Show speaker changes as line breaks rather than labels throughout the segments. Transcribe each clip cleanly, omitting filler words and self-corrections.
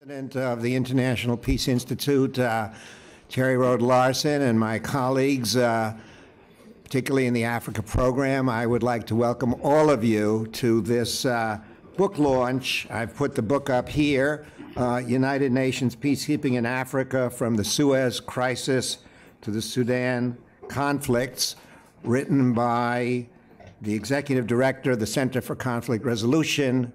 President of the International Peace Institute, Terry Rode Larson, and my colleagues, particularly in the Africa program, I would like to welcome all of you to this book launch. I've put the book up here, United Nations Peacekeeping in Africa from the Suez Crisis to the Sudan Conflicts, written by the Executive Director of the Center for Conflict Resolution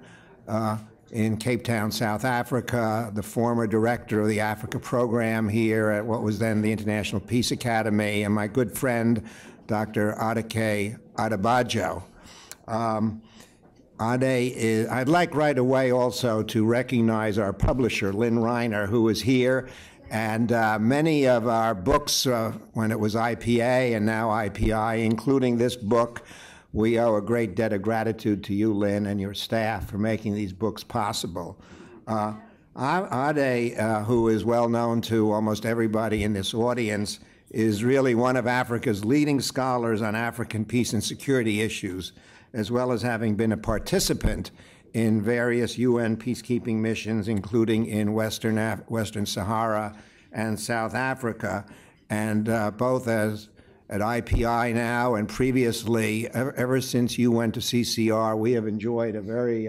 in Cape Town, South Africa, the former director of the Africa program here at what was then the International Peace Academy, and my good friend, Dr. Adekaye Adebajo. I'd like right away also to recognize our publisher, Lynn Reiner, who is here. And many of our books, when it was IPA and now IPI, including this book, we owe a great debt of gratitude to you, Lynn, and your staff for making these books possible. Ade, who is well known to almost everybody in this audience, is really one of Africa's leading scholars on African peace and security issues, as well as having been a participant in various UN peacekeeping missions, including in Western Sahara and South Africa, and both as at IPI now and previously, ever since you went to CCR, we have enjoyed a very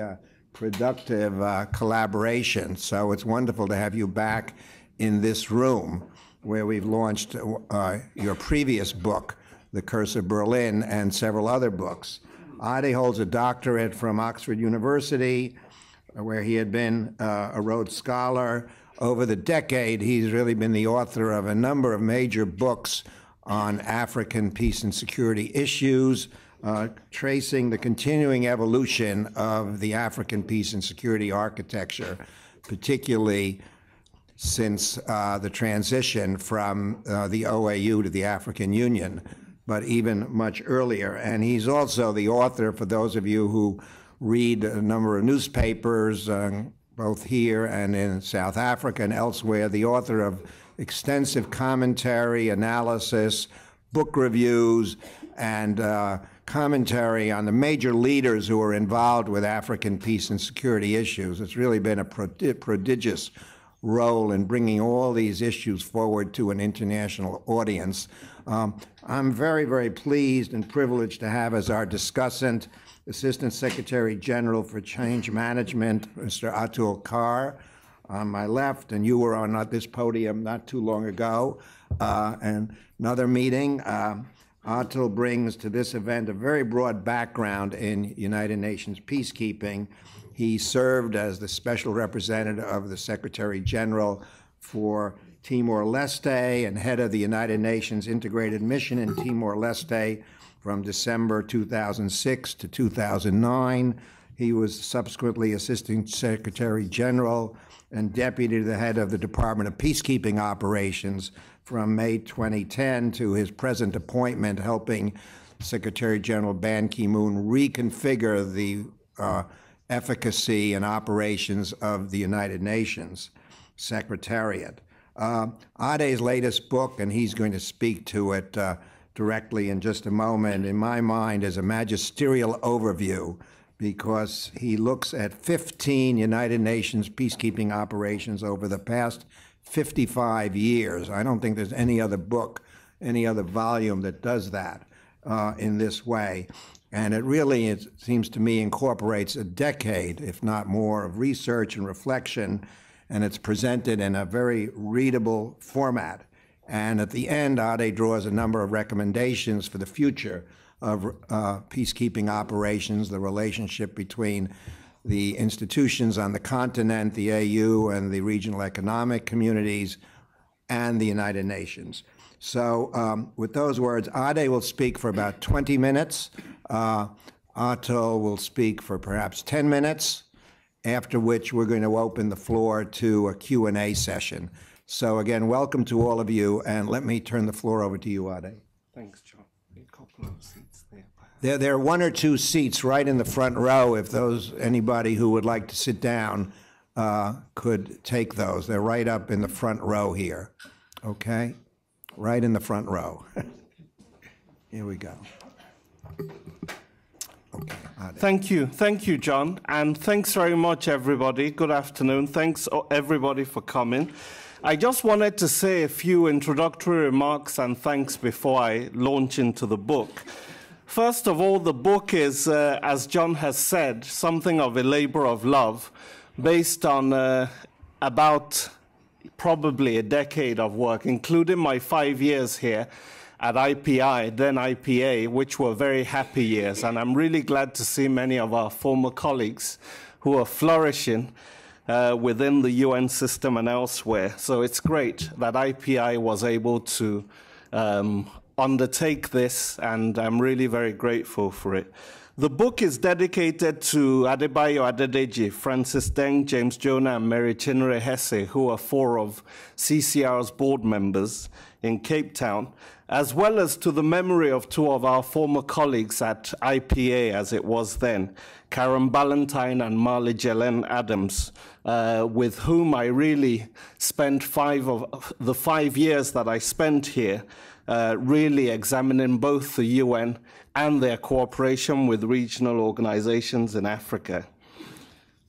productive collaboration. So it's wonderful to have you back in this room where we've launched your previous book, The Curse of Berlin, and several other books. Ade holds a doctorate from Oxford University, where he had been a Rhodes Scholar. Over the decade, he's really been the author of a number of major books on African peace and security issues, tracing the continuing evolution of the African peace and security architecture, particularly since the transition from the OAU to the African Union, but even much earlier. And he's also the author, for those of you who read a number of newspapers, both here and in South Africa and elsewhere, the author of extensive commentary, analysis, book reviews, and commentary on the major leaders who are involved with African peace and security issues. It's really been a prodigious role in bringing all these issues forward to an international audience. I'm very, very pleased and privileged to have as our discussant Assistant Secretary General for Change Management, Mr. Atul Khare, on my left, and you were on this podium not too long ago. And another meeting. Atul brings to this event a very broad background in United Nations peacekeeping. He served as the special representative of the Secretary General for Timor-Leste and head of the United Nations Integrated Mission in Timor-Leste from December 2006 to 2009. He was subsequently Assistant Secretary General and Deputy to the head of the Department of Peacekeeping Operations from May 2010 to his present appointment, helping Secretary General Ban Ki-moon reconfigure the efficacy and operations of the United Nations Secretariat. Ade's latest book, and he's going to speak to it directly in just a moment, in my mind is a magisterial overview, because he looks at 15 United Nations peacekeeping operations over the past 55 years. I don't think there's any other book, any other volume that does that in this way. And it really, it seems to me, incorporates a decade, if not more, of research and reflection, and it's presented in a very readable format. And at the end, Ade draws a number of recommendations for the future of peacekeeping operations, the relationship between the institutions on the continent, the AU and the regional economic communities, and the United Nations. So with those words, Ade will speak for about 20 minutes. Atul will speak for perhaps 10 minutes, after which we're going to open the floor to a Q&A session. So again, welcome to all of you, and let me turn the floor over to you, Ade.
Thanks, John. A couple of seats there.
There are one or two seats right in the front row. If anybody who would like to sit down could take those. They're right up in the front row here. Okay? Right in the front row. Here we go.
Thank you, John, and thanks very much, everybody. Good afternoon. Thanks, everybody, for coming. I just wanted to say a few introductory remarks and thanks before I launch into the book. First of all, the book is, as John has said, something of a labor of love, based on about probably a decade of work, including my 5 years here at IPI, then IPA, which were very happy years. And I'm really glad to see many of our former colleagues who are flourishing within the UN system and elsewhere. So it's great that IPI was able to undertake this, and I'm really very grateful for it. The book is dedicated to Adebayo, Adekaye, Francis Deng, James Jonah, and Mary Chinere Hesse, who are 4 of CCR's board members in Cape Town, as well as to the memory of 2 of our former colleagues at IPA, as it was then, Karen Ballantyne and Marley Jelen Adams, with whom I really spent 5 of the 5 years that I spent here really examining both the UN and their cooperation with regional organizations in Africa.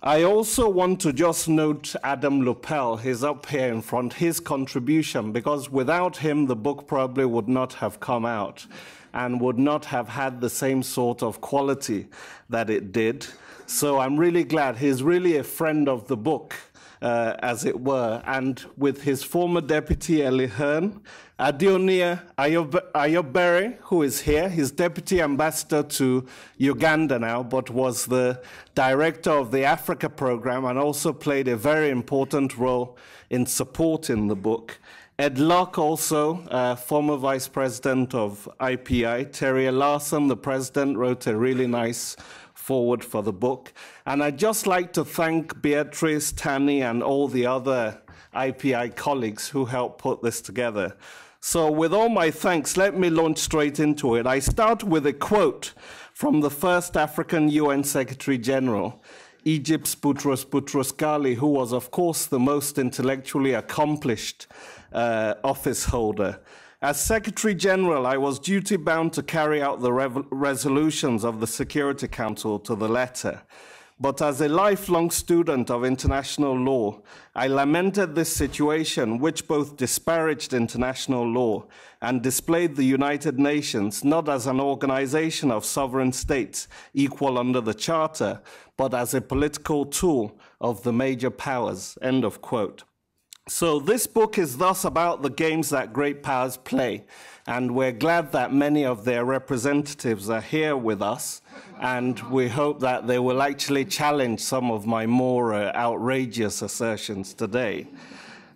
I also want to just note Adam Lupel, he's up here in front, his contribution, because without him, the book probably would not have come out and would not have had the same sort of quality that it did. So I'm really glad. He's really a friend of the book, as it were, and with his former deputy, Eli Hearn, Adionia Ayobere, who is here, he's deputy ambassador to Uganda now, but was the director of the Africa program and also played a very important role in supporting the book. Ed Locke, also former vice president of IPI. Terry Larson, the president, wrote a really nice forward for the book. And I'd just like to thank Beatrice, Tani, and all the other IPI colleagues who helped put this together. So with all my thanks, let me launch straight into it. I start with a quote from the first African UN Secretary General, Egypt's Boutros Boutros-Ghali, who was, of course, the most intellectually accomplished office holder. As Secretary General, I was duty-bound to carry out the resolutions of the Security Council to the letter. But as a lifelong student of international law, I lamented this situation, which both disparaged international law and displayed the United Nations not as an organization of sovereign states equal under the Charter, but as a political tool of the major powers, end of quote. So this book is thus about the games that great powers play, and we're glad that many of their representatives are here with us, and we hope that they will actually challenge some of my more outrageous assertions today.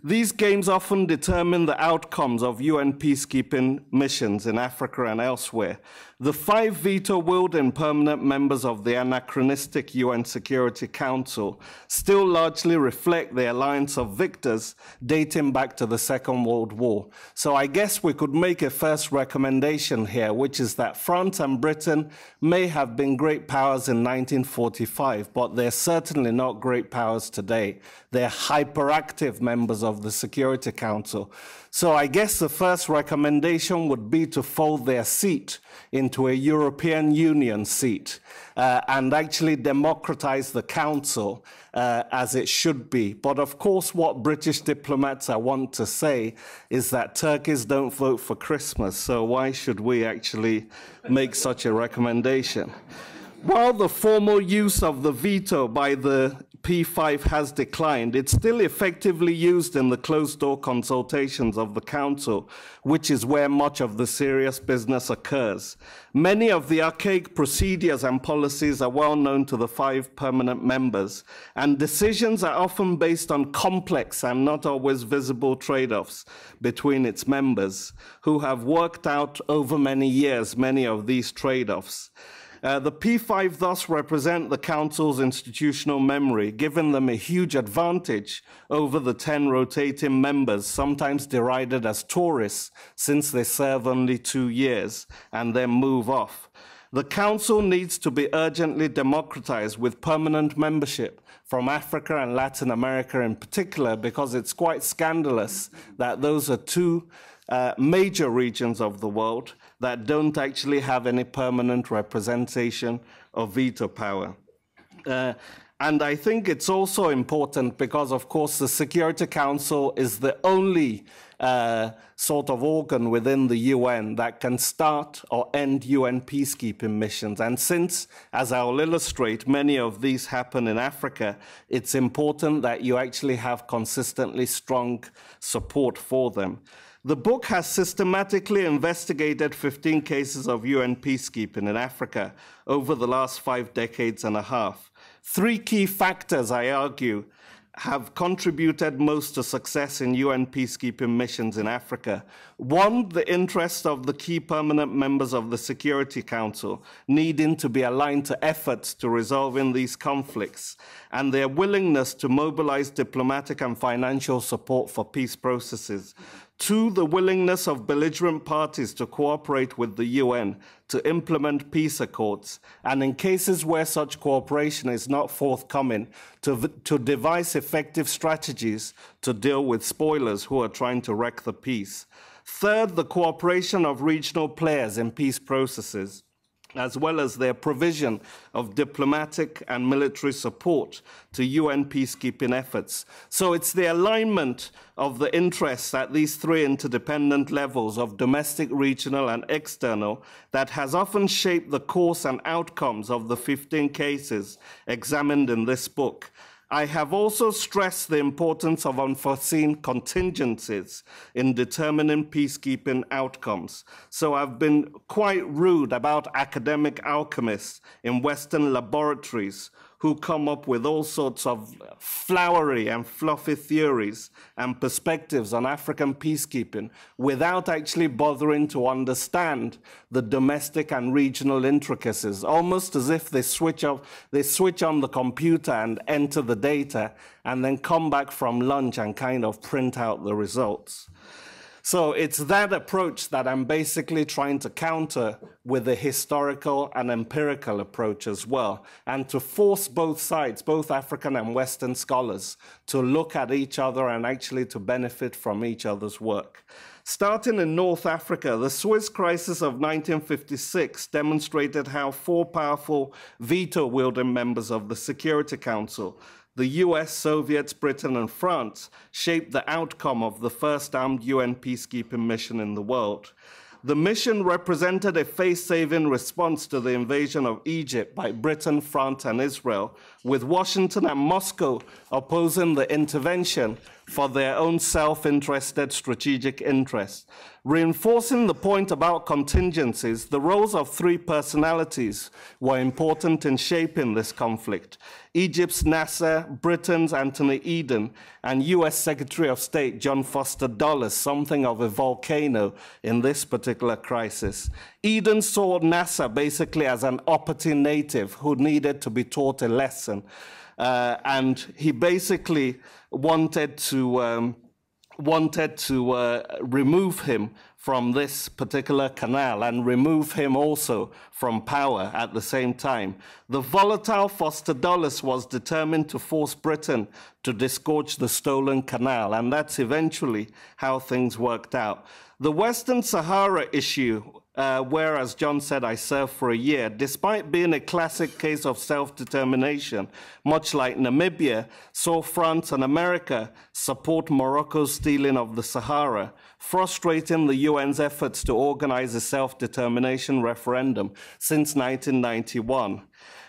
These games often determine the outcomes of UN peacekeeping missions in Africa and elsewhere. The 5 veto-wielding permanent members of the anachronistic UN Security Council still largely reflect the alliance of victors dating back to the Second World War. So I guess we could make a first recommendation here, which is that France and Britain may have been great powers in 1945, but they're certainly not great powers today. They're hyperactive members of the Security Council. So I guess the first recommendation would be to fold their seat into a European Union seat and actually democratize the Council as it should be. But of course, what British diplomats I want to say is that turkeys don't vote for Christmas, so why should we actually make such a recommendation? While the formal use of the veto by the P5 has declined, it's still effectively used in the closed-door consultations of the Council, which is where much of the serious business occurs. Many of the archaic procedures and policies are well known to the 5 permanent members, and decisions are often based on complex and not always visible trade-offs between its members, who have worked out over many years many of these trade-offs. The P5 thus represent the Council's institutional memory, giving them a huge advantage over the 10 rotating members, sometimes derided as tourists, since they serve only 2 years and then move off. The Council needs to be urgently democratized with permanent membership from Africa and Latin America in particular, because it's quite scandalous that those are 2 major regions of the world that don't actually have any permanent representation of veto power. And I think it's also important because, of course, the Security Council is the only sort of organ within the UN that can start or end UN peacekeeping missions. And since, as I will illustrate, many of these happen in Africa, it's important that you actually have consistently strong support for them. The book has systematically investigated 15 cases of UN peacekeeping in Africa over the last 5 decades and a half. 3 key factors, I argue, have contributed most to success in UN peacekeeping missions in Africa. 1, the interest of the key permanent members of the Security Council needing to be aligned to efforts to resolving these conflicts, and their willingness to mobilize diplomatic and financial support for peace processes. 2, the willingness of belligerent parties to cooperate with the UN to implement peace accords, and in cases where such cooperation is not forthcoming, to devise effective strategies to deal with spoilers who are trying to wreck the peace. 3rd, the cooperation of regional players in peace processes, as well as their provision of diplomatic and military support to UN peacekeeping efforts. So it's the alignment of the interests at these 3 interdependent levels of domestic, regional, and external that has often shaped the course and outcomes of the 15 cases examined in this book. I have also stressed the importance of unforeseen contingencies in determining peacekeeping outcomes. So I've been quite rude about academic alchemists in Western laboratories who come up with all sorts of flowery and fluffy theories and perspectives on African peacekeeping without actually bothering to understand the domestic and regional intricacies, almost as if they switch on the computer and enter the data and then come back from lunch and kind of print out the results. So it's that approach that I'm basically trying to counter with a historical and empirical approach as well, and to force both sides, both African and Western scholars, to look at each other and actually to benefit from each other's work. Starting in North Africa, the Suez crisis of 1956 demonstrated how 4 powerful veto-wielding members of the Security Council, the US, Soviets, Britain, and France, shaped the outcome of the first armed UN peacekeeping mission in the world. The mission represented a face-saving response to the invasion of Egypt by Britain, France, and Israel, with Washington and Moscow opposing the intervention for their own self-interested strategic interests. Reinforcing the point about contingencies, the roles of 3 personalities were important in shaping this conflict. Egypt's Nasser, Britain's Anthony Eden, and US Secretary of State John Foster Dulles, something of a volcano in this particular crisis. Eden saw Nasser basically as an uppity native who needed to be taught a lesson. And he basically wanted to remove him from this particular canal and remove him also from power at the same time. The volatile Foster Dulles was determined to force Britain to disgorge the stolen canal, and that's eventually how things worked out. The Western Sahara issue, where, as John said, I served for a year, despite being a classic case of self-determination, much like Namibia, saw France and America support Morocco's stealing of the Sahara, frustrating the UN's efforts to organize a self-determination referendum since 1991.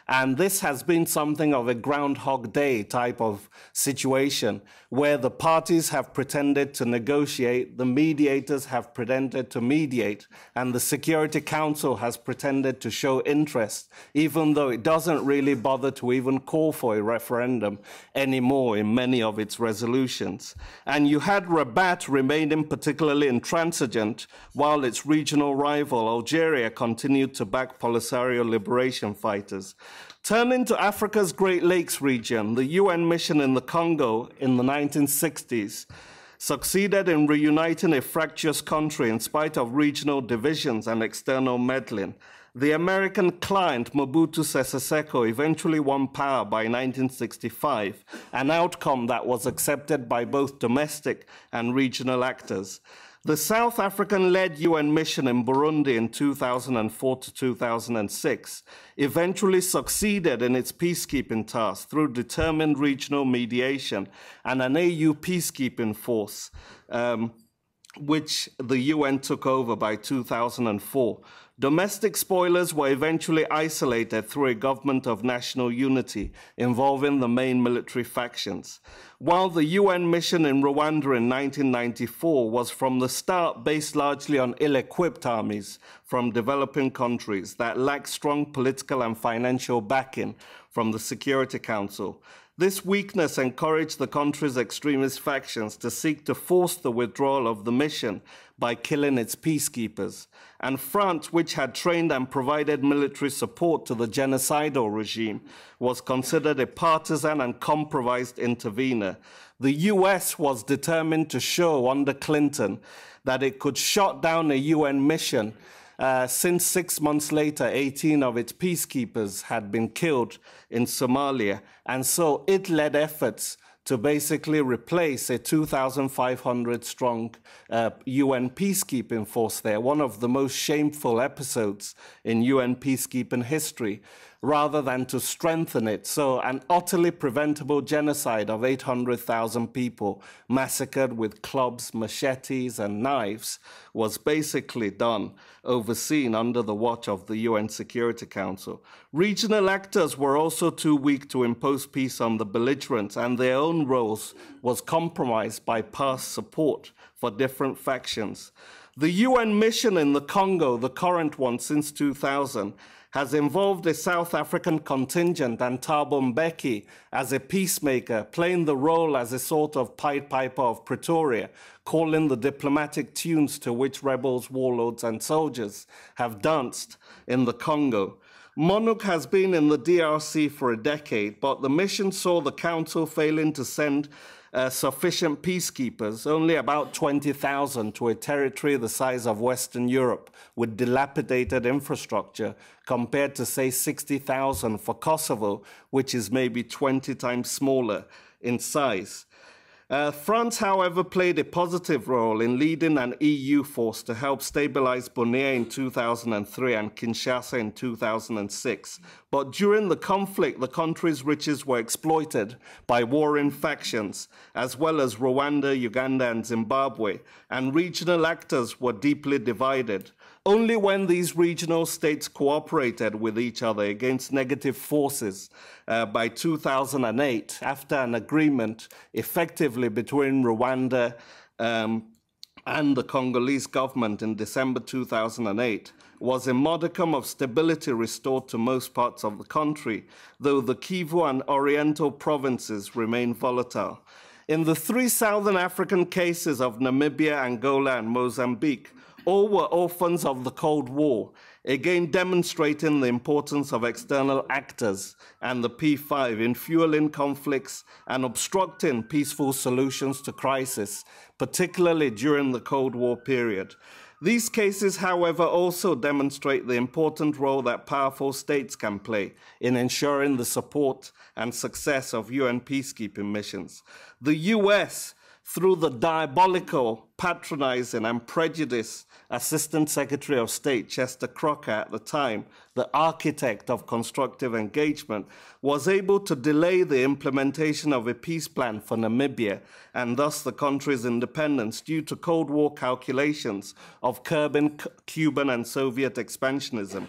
And this has been something of a Groundhog Day type of situation where the parties have pretended to negotiate, the mediators have pretended to mediate, and the Security Council has pretended to show interest, even though it doesn't really bother to even call for a referendum anymore in many of its resolutions. And you had Rabat remaining particularly intransigent, while its regional rival, Algeria, continued to back Polisario liberation fighters. Turning to Africa's Great Lakes region, the UN mission in the Congo in the 1960s succeeded in reuniting a fractious country in spite of regional divisions and external meddling. The American client, Mobutu Sese Seko, eventually won power by 1965, an outcome that was accepted by both domestic and regional actors. The South African-led UN mission in Burundi in 2004 to 2006 eventually succeeded in its peacekeeping task through determined regional mediation and an AU peacekeeping force, which the UN took over by 2004. Domestic spoilers were eventually isolated through a government of national unity involving the main military factions. While the UN mission in Rwanda in 1994 was from the start based largely on ill-equipped armies from developing countries that lacked strong political and financial backing from the Security Council, this weakness encouraged the country's extremist factions to seek to force the withdrawal of the mission by killing its peacekeepers. And France, which had trained and provided military support to the genocidal regime, was considered a partisan and compromised intervener. The US was determined to show under Clinton that it could shut down a UN mission since 6 months later, 18 of its peacekeepers had been killed in Somalia. And so it led efforts to basically replace a 2,500-strong UN peacekeeping force there, one of the most shameful episodes in UN peacekeeping history, rather than to strengthen it. So an utterly preventable genocide of 800,000 people massacred with clubs, machetes, and knives was basically done, overseen under the watch of the UN Security Council. Regional actors were also too weak to impose peace on the belligerents, and their own roles was compromised by past support for different factions. The UN mission in the Congo, the current one since 2000, has involved a South African contingent and Thabo Mbeki as a peacemaker, playing the role as a sort of Pied Piper of Pretoria, calling the diplomatic tunes to which rebels, warlords, and soldiers have danced in the Congo. MONUC has been in the DRC for a decade, but the mission saw the council failing to send sufficient peacekeepers, only about 20,000 to a territory the size of Western Europe with dilapidated infrastructure, compared to, say, 60,000 for Kosovo, which is maybe 20 times smaller in size. France, however, played a positive role in leading an EU force to help stabilize Bunia in 2003 and Kinshasa in 2006. But during the conflict, the country's riches were exploited by warring factions, as well as Rwanda, Uganda, and Zimbabwe, and regional actors were deeply divided. Only when these regional states cooperated with each other against negative forces by 2008, after an agreement effectively between Rwanda and the Congolese government in December 2008, was a modicum of stability restored to most parts of the country, though the Kivu and Oriental provinces remain volatile. In the three Southern African cases of Namibia, Angola, and Mozambique, all were orphans of the Cold War, again demonstrating the importance of external actors and the P5 in fueling conflicts and obstructing peaceful solutions to crisis, particularly during the Cold War period. These cases, however, also demonstrate the important role that powerful states can play in ensuring the support and success of UN peacekeeping missions. The US, through the diabolical, patronizing, and prejudiced Assistant Secretary of State Chester Crocker at the time, the architect of constructive engagement, was able to delay the implementation of a peace plan for Namibia and thus the country's independence due to Cold War calculations of curbing Cuban and Soviet expansionism.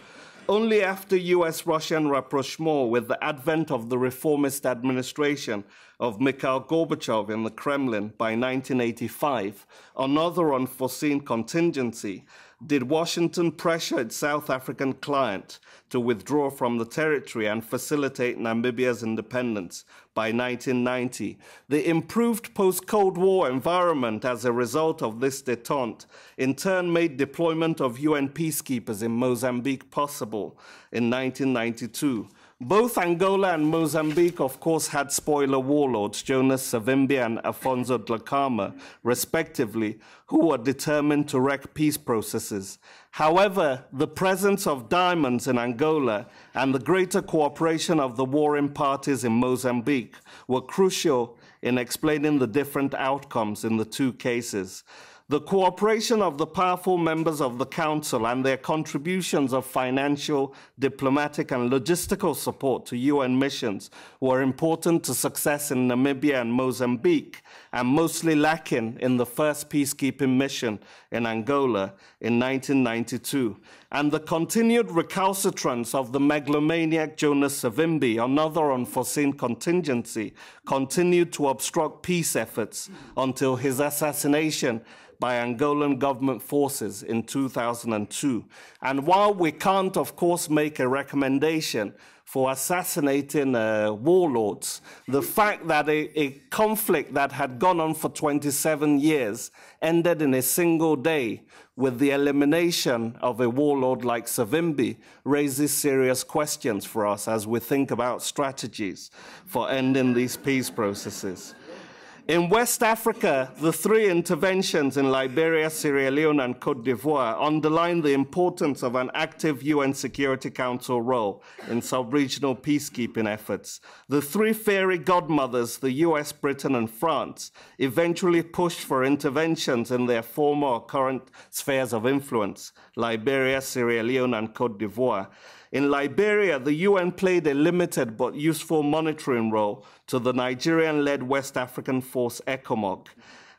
Only after US-Russian rapprochement with the advent of the reformist administration of Mikhail Gorbachev in the Kremlin by 1985, another unforeseen contingency, did Washington pressure its South African client to withdraw from the territory and facilitate Namibia's independence by 1990. The improved post-Cold War environment as a result of this détente in turn made deployment of UN peacekeepers in Mozambique possible in 1992. Both Angola and Mozambique, of course, had spoiler warlords, Jonas Savimbi and Afonso Dhlakama, respectively, who were determined to wreck peace processes. However, the presence of diamonds in Angola and the greater cooperation of the warring parties in Mozambique were crucial in explaining the different outcomes in the two cases. The cooperation of the powerful members of the Council and their contributions of financial, diplomatic, and logistical support to UN missions were important to success in Namibia and Mozambique, and mostly lacking in the first peacekeeping mission in Angola in 1992. And the continued recalcitrance of the megalomaniac Jonas Savimbi, another unforeseen contingency, continued to obstruct peace efforts until his assassination by Angolan government forces in 2002. And while we can't, of course, make a recommendation for assassinating warlords, the fact that a conflict that had gone on for 27 years ended in a single day with the elimination of a warlord like Savimbi raises serious questions for us as we think about strategies for ending these peace processes. In West Africa, the three interventions in Liberia, Sierra Leone, and Côte d'Ivoire underline the importance of an active UN Security Council role in sub-regional peacekeeping efforts. The three fairy godmothers, the US, Britain, and France, eventually pushed for interventions in their former or current spheres of influence, Liberia, Sierra Leone, and Côte d'Ivoire. In Liberia, the UN played a limited but useful monitoring role to the Nigerian-led West African force ECOMOG,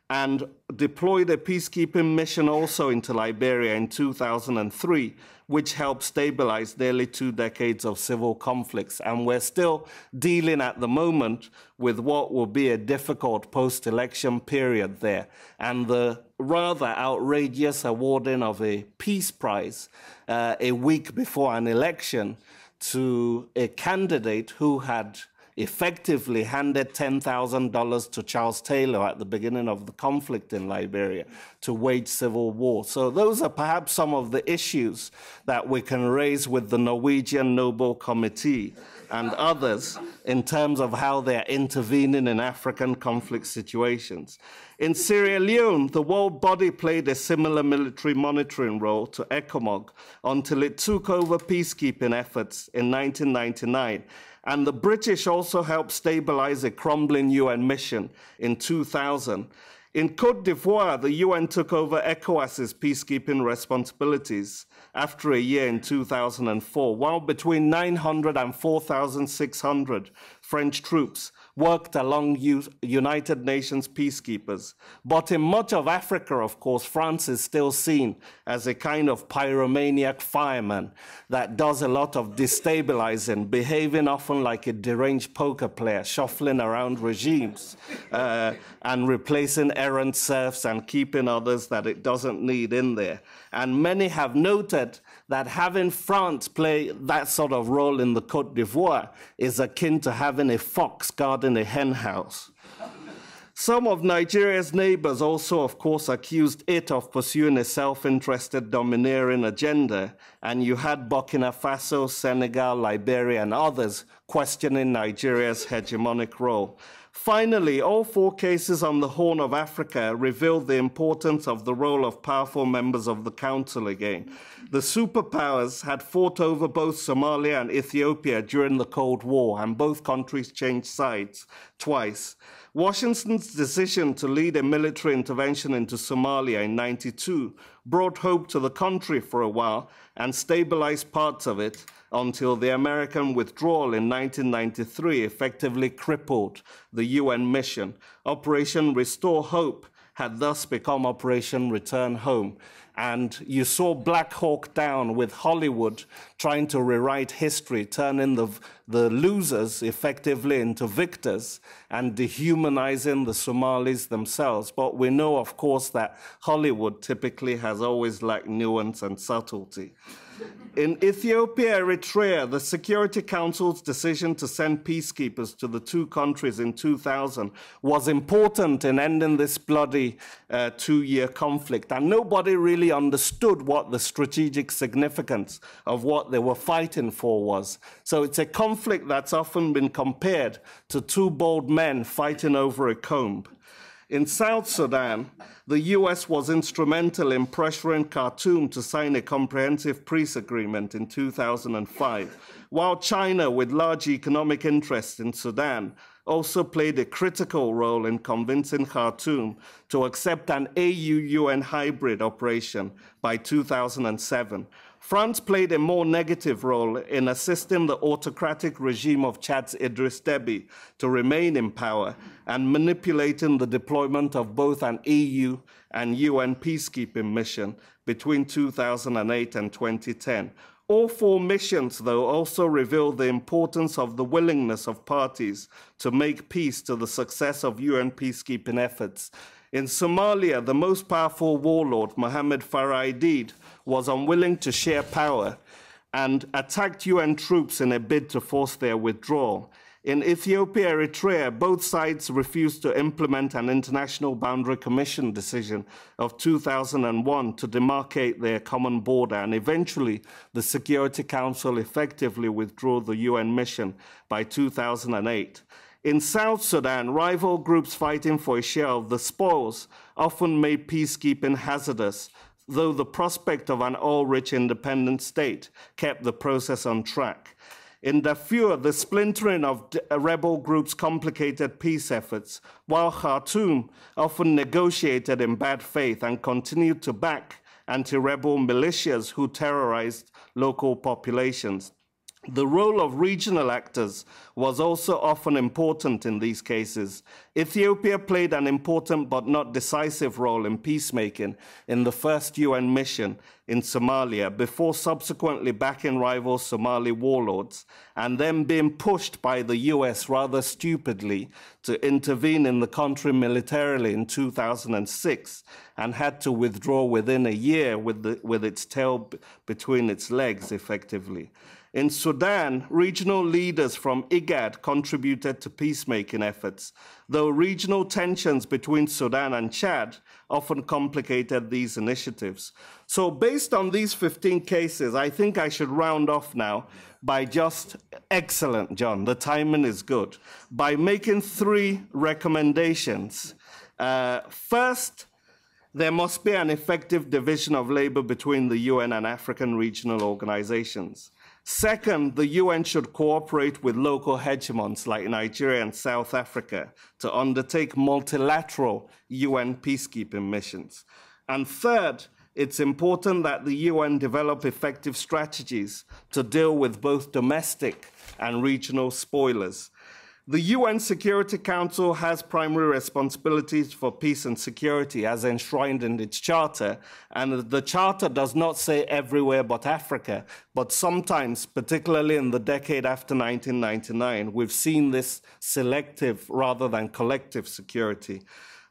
and deployed a peacekeeping mission also into Liberia in 2003, which helped stabilize nearly 2 decades of civil conflicts. And we're still dealing at the moment with what will be a difficult post-election period there. And the rather outrageous awarding of a peace prize a week before an election to a candidate who had effectively handed $10,000 to Charles Taylor at the beginning of the conflict in Liberia to wage civil war. So those are perhaps some of the issues that we can raise with the Norwegian Nobel Committee and others in terms of how they're intervening in African conflict situations. In Sierra Leone, the world body played a similar military monitoring role to ECOMOG until it took over peacekeeping efforts in 1999. And the British also helped stabilize a crumbling UN mission in 2000. In Côte d'Ivoire, the UN took over ECOWAS's peacekeeping responsibilities after a year in 2004, while between 900 and 4,600 French troops worked along United Nations peacekeepers. But in much of Africa, of course, France is still seen as a kind of pyromaniac fireman that does a lot of destabilizing, behaving often like a deranged poker player, shuffling around regimes and replacing errant serfs and keeping others that it doesn't need in there. And many have noted that having France play that sort of role in the Côte d'Ivoire is akin to having a fox guarding a hen house. Some of Nigeria's neighbors also, of course, accused it of pursuing a self-interested domineering agenda, and you had Burkina Faso, Senegal, Liberia, and others questioning Nigeria's hegemonic role. Finally, all four cases on the Horn of Africa revealed the importance of the role of powerful members of the Council again. The superpowers had fought over both Somalia and Ethiopia during the Cold War, and both countries changed sides twice. Washington's decision to lead a military intervention into Somalia in '92 brought hope to the country for a while and stabilized parts of it until the American withdrawal in 1993 effectively crippled the UN mission. Operation Restore Hope had thus become Operation Return Home. And you saw Black Hawk Down with Hollywood trying to rewrite history, turning the losers effectively into victors and dehumanizing the Somalis themselves. But we know, of course, that Hollywood typically has always lacked nuance and subtlety. In Ethiopia, Eritrea, the Security Council's decision to send peacekeepers to the two countries in 2000 was important in ending this bloody 2-year conflict. And nobody really understood what the strategic significance of what they were fighting for was. So it's a conflict that's often been compared to two bald men fighting over a comb. In South Sudan, the US was instrumental in pressuring Khartoum to sign a comprehensive peace agreement in 2005, while China, with large economic interests in Sudan, also played a critical role in convincing Khartoum to accept an AU-UN hybrid operation by 2007. France played a more negative role in assisting the autocratic regime of Chad's Idriss Deby to remain in power and manipulating the deployment of both an EU and UN peacekeeping mission between 2008 and 2010. All four missions, though, also revealed the importance of the willingness of parties to make peace to the success of UN peacekeeping efforts. In Somalia, the most powerful warlord, Mohammed Farah Aidid, was unwilling to share power and attacked UN troops in a bid to force their withdrawal. In Ethiopia, Eritrea, both sides refused to implement an International Boundary Commission decision of 2001 to demarcate their common border, and eventually the Security Council effectively withdrew the UN mission by 2008. In South Sudan, rival groups fighting for a share of the spoils often made peacekeeping hazardous, though the prospect of an oil-rich independent state kept the process on track. In Darfur, the splintering of rebel groups complicated peace efforts, while Khartoum often negotiated in bad faith and continued to back anti-rebel militias who terrorized local populations. The role of regional actors was also often important in these cases. Ethiopia played an important but not decisive role in peacemaking in the first UN mission in Somalia, before subsequently backing rival Somali warlords and then being pushed by the US rather stupidly to intervene in the country militarily in 2006 and had to withdraw within a year with its tail between its legs, effectively. In Sudan, regional leaders from IGAD contributed to peacemaking efforts, though regional tensions between Sudan and Chad often complicated these initiatives. So based on these 15 cases, I think I should round off now by just, excellent, John, the timing is good, by making 3 recommendations. First, there must be an effective division of labor between the UN and African regional organizations. Second, the UN should cooperate with local hegemons like Nigeria and South Africa to undertake multilateral UN peacekeeping missions. And third, it's important that the UN develop effective strategies to deal with both domestic and regional spoilers. The UN Security Council has primary responsibilities for peace and security as enshrined in its charter, and the charter does not say everywhere but Africa, but sometimes, particularly in the decade after 1999, we've seen this selective rather than collective security.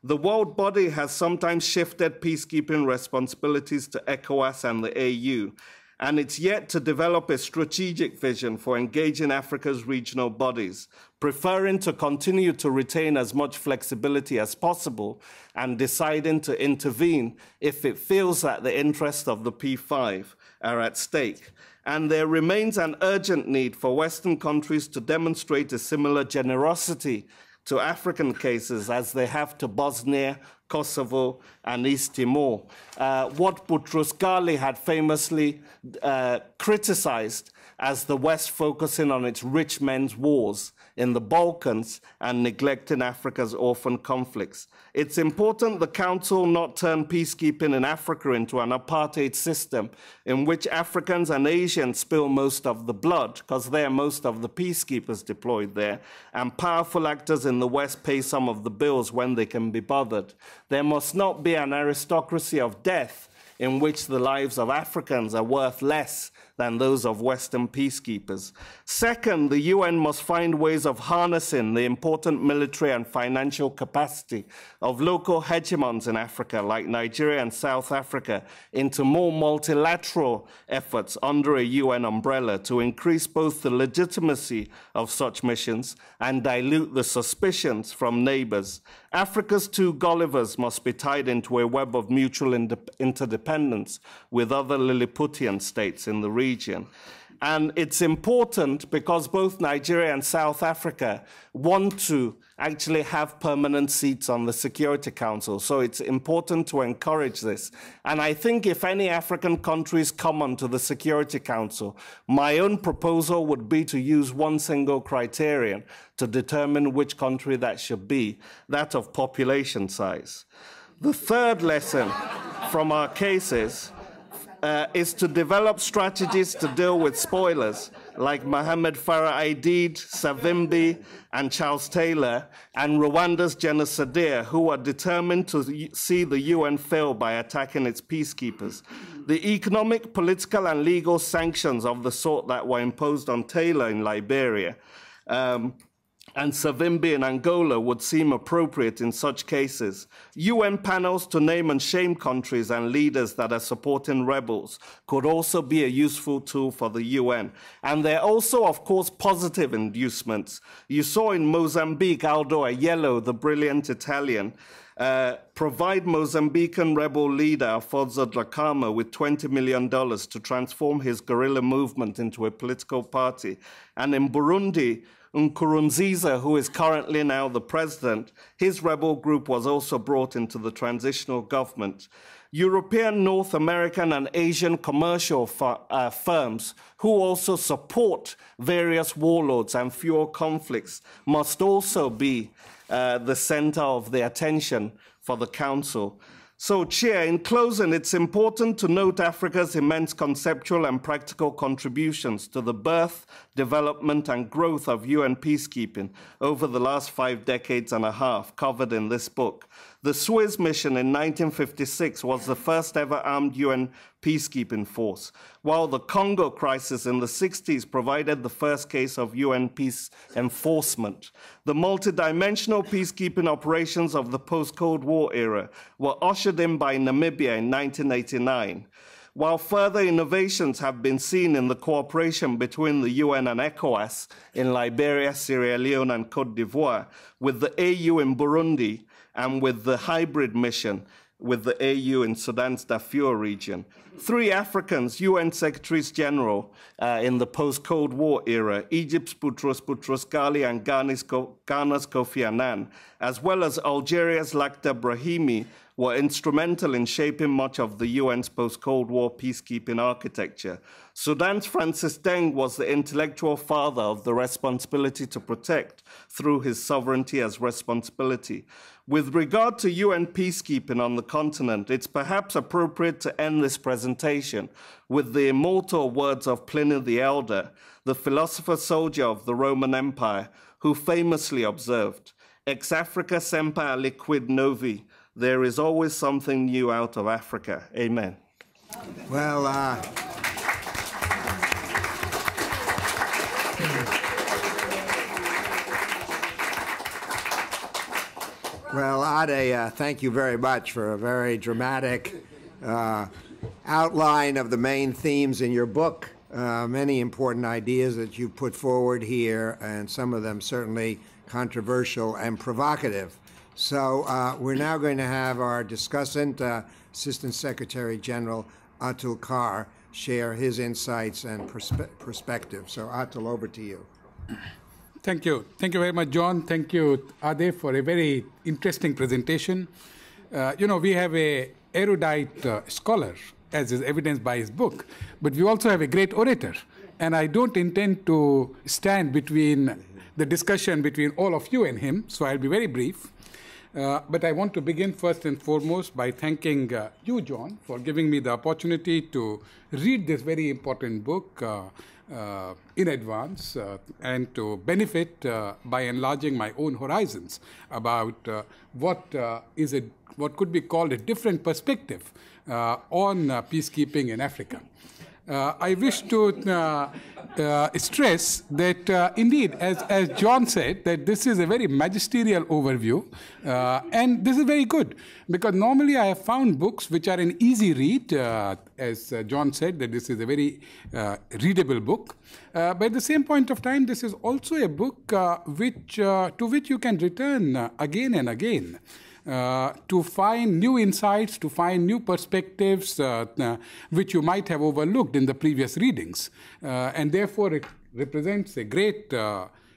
The world body has sometimes shifted peacekeeping responsibilities to ECOWAS and the AU, and it's yet to develop a strategic vision for engaging Africa's regional bodies, preferring to continue to retain as much flexibility as possible and deciding to intervene if it feels that the interests of the P5 are at stake. And there remains an urgent need for Western countries to demonstrate a similar generosity to African cases as they have to Bosnia, Kosovo, and East Timor. What Boutros Ghali had famously criticized as the West focusing on its rich men's wars in the Balkans and neglecting Africa's orphan conflicts. It's important the Council not turn peacekeeping in Africa into an apartheid system in which Africans and Asians spill most of the blood, because they're most of the peacekeepers deployed there, and powerful actors in the West pay some of the bills when they can be bothered. There must not be an aristocracy of death in which the lives of Africans are worth less than those of Western peacekeepers. Second, the UN must find ways of harnessing the important military and financial capacity of local hegemons in Africa, like Nigeria and South Africa, into more multilateral efforts under a UN umbrella to increase both the legitimacy of such missions and dilute the suspicions from neighbors. Africa's 2 Gullivers must be tied into a web of mutual interdependence with other Lilliputian states in the region. And it's important because both Nigeria and South Africa want to actually have permanent seats on the Security Council. So it's important to encourage this. And I think if any African countries come onto the Security Council, my own proposal would be to use one single criterion to determine which country that should be, that of population size. The third lesson from our cases is to develop strategies to deal with spoilers like Mohamed Farah Aidid, Savimbi, and Charles Taylor, and Rwanda's genocidaire, who are determined to see the UN fail by attacking its peacekeepers. The economic, political, and legal sanctions of the sort that were imposed on Taylor in Liberia and Savimbi in Angola would seem appropriate in such cases. UN panels to name and shame countries and leaders that are supporting rebels could also be a useful tool for the UN. And there are also, of course, positive inducements. You saw in Mozambique, Aldo Ajello, the brilliant Italian, provide Mozambican rebel leader Afonso Dhlakama with $20 million to transform his guerrilla movement into a political party. And in Burundi, Nkurunziza, who is currently now the president, his rebel group was also brought into the transitional government. European, North American, and Asian commercial firms who also support various warlords and fuel conflicts must also be the center of the attention for the Council. So, Chair, in closing, it's important to note Africa's immense conceptual and practical contributions to the birth, development, and growth of UN peacekeeping over the last 5 decades and a half, covered in this book. The Suez mission in 1956 was the first ever armed UN peacekeeping force, while the Congo crisis in the 60s provided the first case of UN peace enforcement. The multidimensional peacekeeping operations of the post-Cold War era were ushered in by Namibia in 1989. While further innovations have been seen in the cooperation between the UN and ECOWAS in Liberia, Sierra Leone, and Cote d'Ivoire, with the AU in Burundi, and with the hybrid mission with the AU in Sudan's Darfur region. 3 Africans, UN Secretaries General in the post-Cold War era, Egypt's Boutros Boutros-Ghali and Ghana's Kofi Annan, as well as Algeria's Lakhdar Brahimi, were instrumental in shaping much of the UN's post-Cold War peacekeeping architecture. Sudan's Francis Deng was the intellectual father of the responsibility to protect through his sovereignty as responsibility. With regard to UN peacekeeping on the continent, it's perhaps appropriate to end this presentation with the immortal words of Pliny the Elder, the philosopher-soldier of the Roman Empire, who famously observed, "Ex Africa semper aliquid novi," there is always something new out of Africa. Amen.
Well, Ade, thank you very much for a very dramatic outline of the main themes in your book. Many important ideas that you put forward here, and some of them certainly controversial and provocative. So we're now going to have our discussant, Assistant Secretary General Atul Khare, share his insights and perspective. So Atul, over to you.
Thank you. Thank you very much, John. Thank you, Ade, for a very interesting presentation. We have a erudite scholar, as is evidenced by his book, but we also have a great orator. And I don't intend to stand between the discussion between all of you and him, so I'll be very brief. But I want to begin first and foremost by thanking you, John, for giving me the opportunity to read this very important book in advance and to benefit by enlarging my own horizons about what could be called a different perspective on peacekeeping in Africa. I wish to stress that indeed, as John said, that this is a very magisterial overview, and this is very good, because normally I have found books which are an easy read, as John said, that this is a very readable book. But at the same point of time, this is also a book to which you can return again and again. to find new insights, to find new perspectives which you might have overlooked in the previous readings. And therefore, it represents a great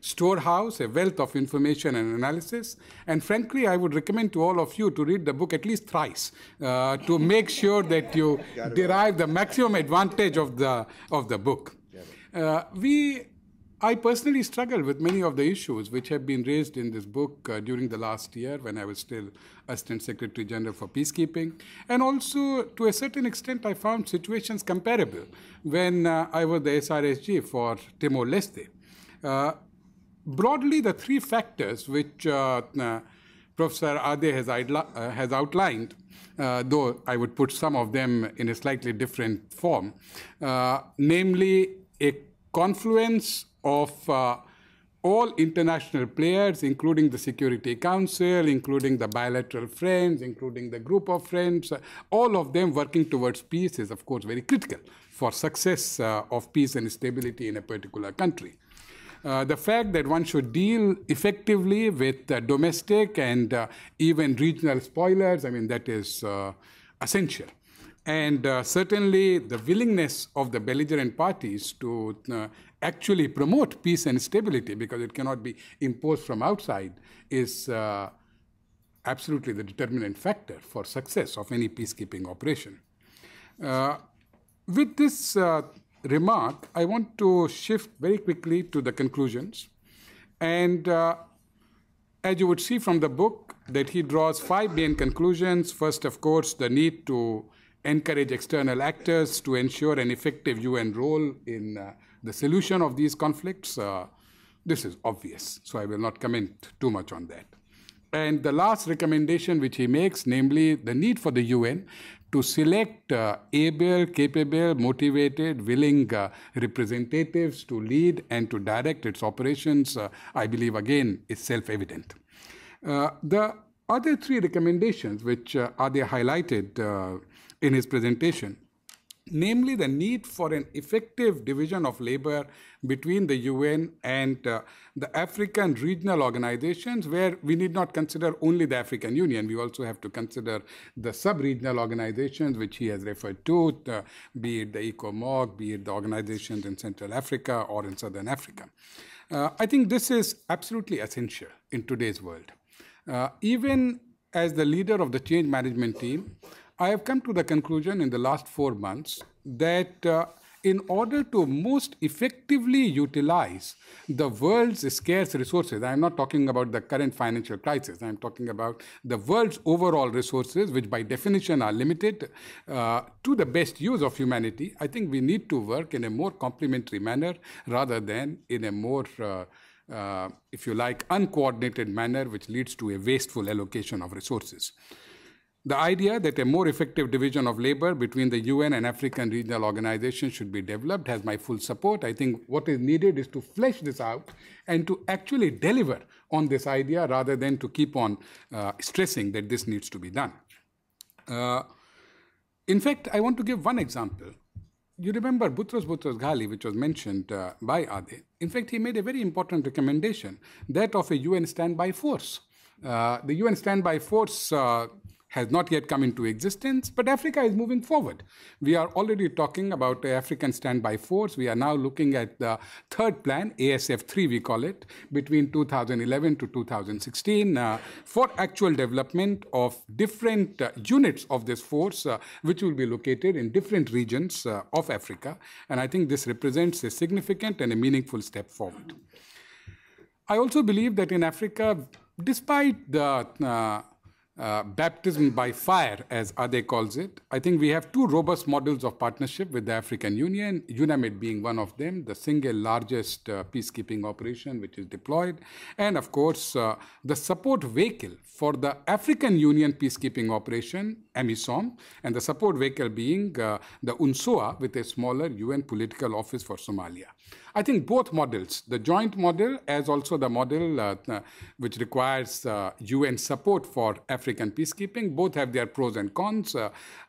storehouse, a wealth of information and analysis. And frankly, I would recommend to all of you to read the book at least thrice to make sure that you derive the maximum advantage of the book. I personally struggle with many of the issues which have been raised in this book during the last year when I was still Assistant Secretary General for Peacekeeping. And also, to a certain extent, I found situations comparable when I was the SRSG for Timor-Leste. Broadly, the three factors which Professor Ade has outlined, though I would put some of them in a slightly different form, namely a confluence of all international players, including the Security Council, including the bilateral friends, including the group of friends, all of them working towards peace is, of course, very critical for success of peace and stability in a particular country. The fact that one should deal effectively with domestic and even regional spoilers, I mean, that is essential. And certainly the willingness of the belligerent parties to actually promote peace and stability, because it cannot be imposed from outside, is absolutely the determinant factor for success of any peacekeeping operation. With this remark, I want to shift very quickly to the conclusions. And as you would see from the book, that he draws 5 main conclusions. First, of course, the need to encourage external actors to ensure an effective UN role in the solution of these conflicts. This is obvious, so I will not comment too much on that. And the last recommendation which he makes, namely the need for the UN to select able, capable, motivated, willing representatives to lead and to direct its operations, I believe, again, is self-evident. The other 3 recommendations which Ade highlighted in his presentation, namely the need for an effective division of labor between the UN and the African regional organizations, where we need not consider only the African Union. We also have to consider the sub-regional organizations which he has referred to, be it the ECOMOG, be it the organizations in Central Africa or in Southern Africa. I think this is absolutely essential in today's world. Even as the leader of the change management team, I have come to the conclusion in the last 4 months that in order to most effectively utilize the world's scarce resources, I am not talking about the current financial crisis, I am talking about the world's overall resources, which by definition are limited to the best use of humanity, I think we need to work in a more complementary manner rather than in a more, if you like, uncoordinated manner, which leads to a wasteful allocation of resources. The idea that a more effective division of labor between the UN and African regional organizations should be developed has my full support. I think what is needed is to flesh this out and to actually deliver on this idea rather than to keep on stressing that this needs to be done. In fact, I want to give one example. You remember Boutros Ghali, which was mentioned by Ade. In fact, he made a very important recommendation, that of a UN standby force. The UN standby force has not yet come into existence, but Africa is moving forward. We are already talking about the African Standby Force. We are now looking at the 3rd plan, ASF3 we call it, between 2011 to 2016 for actual development of different units of this force, which will be located in different regions of Africa. And I think this represents a significant and a meaningful step forward. I also believe that in Africa, despite the baptism by fire, as Ade calls it, I think we have 2 robust models of partnership with the African Union, UNAMID being one of them, the single largest peacekeeping operation which is deployed, and of course the support vehicle for the African Union peacekeeping operation, AMISOM, and the support vehicle being the UNSOA with a smaller UN political office for Somalia. I think both models, the joint model as also the model which requires UN support for African peacekeeping, both have their pros and cons.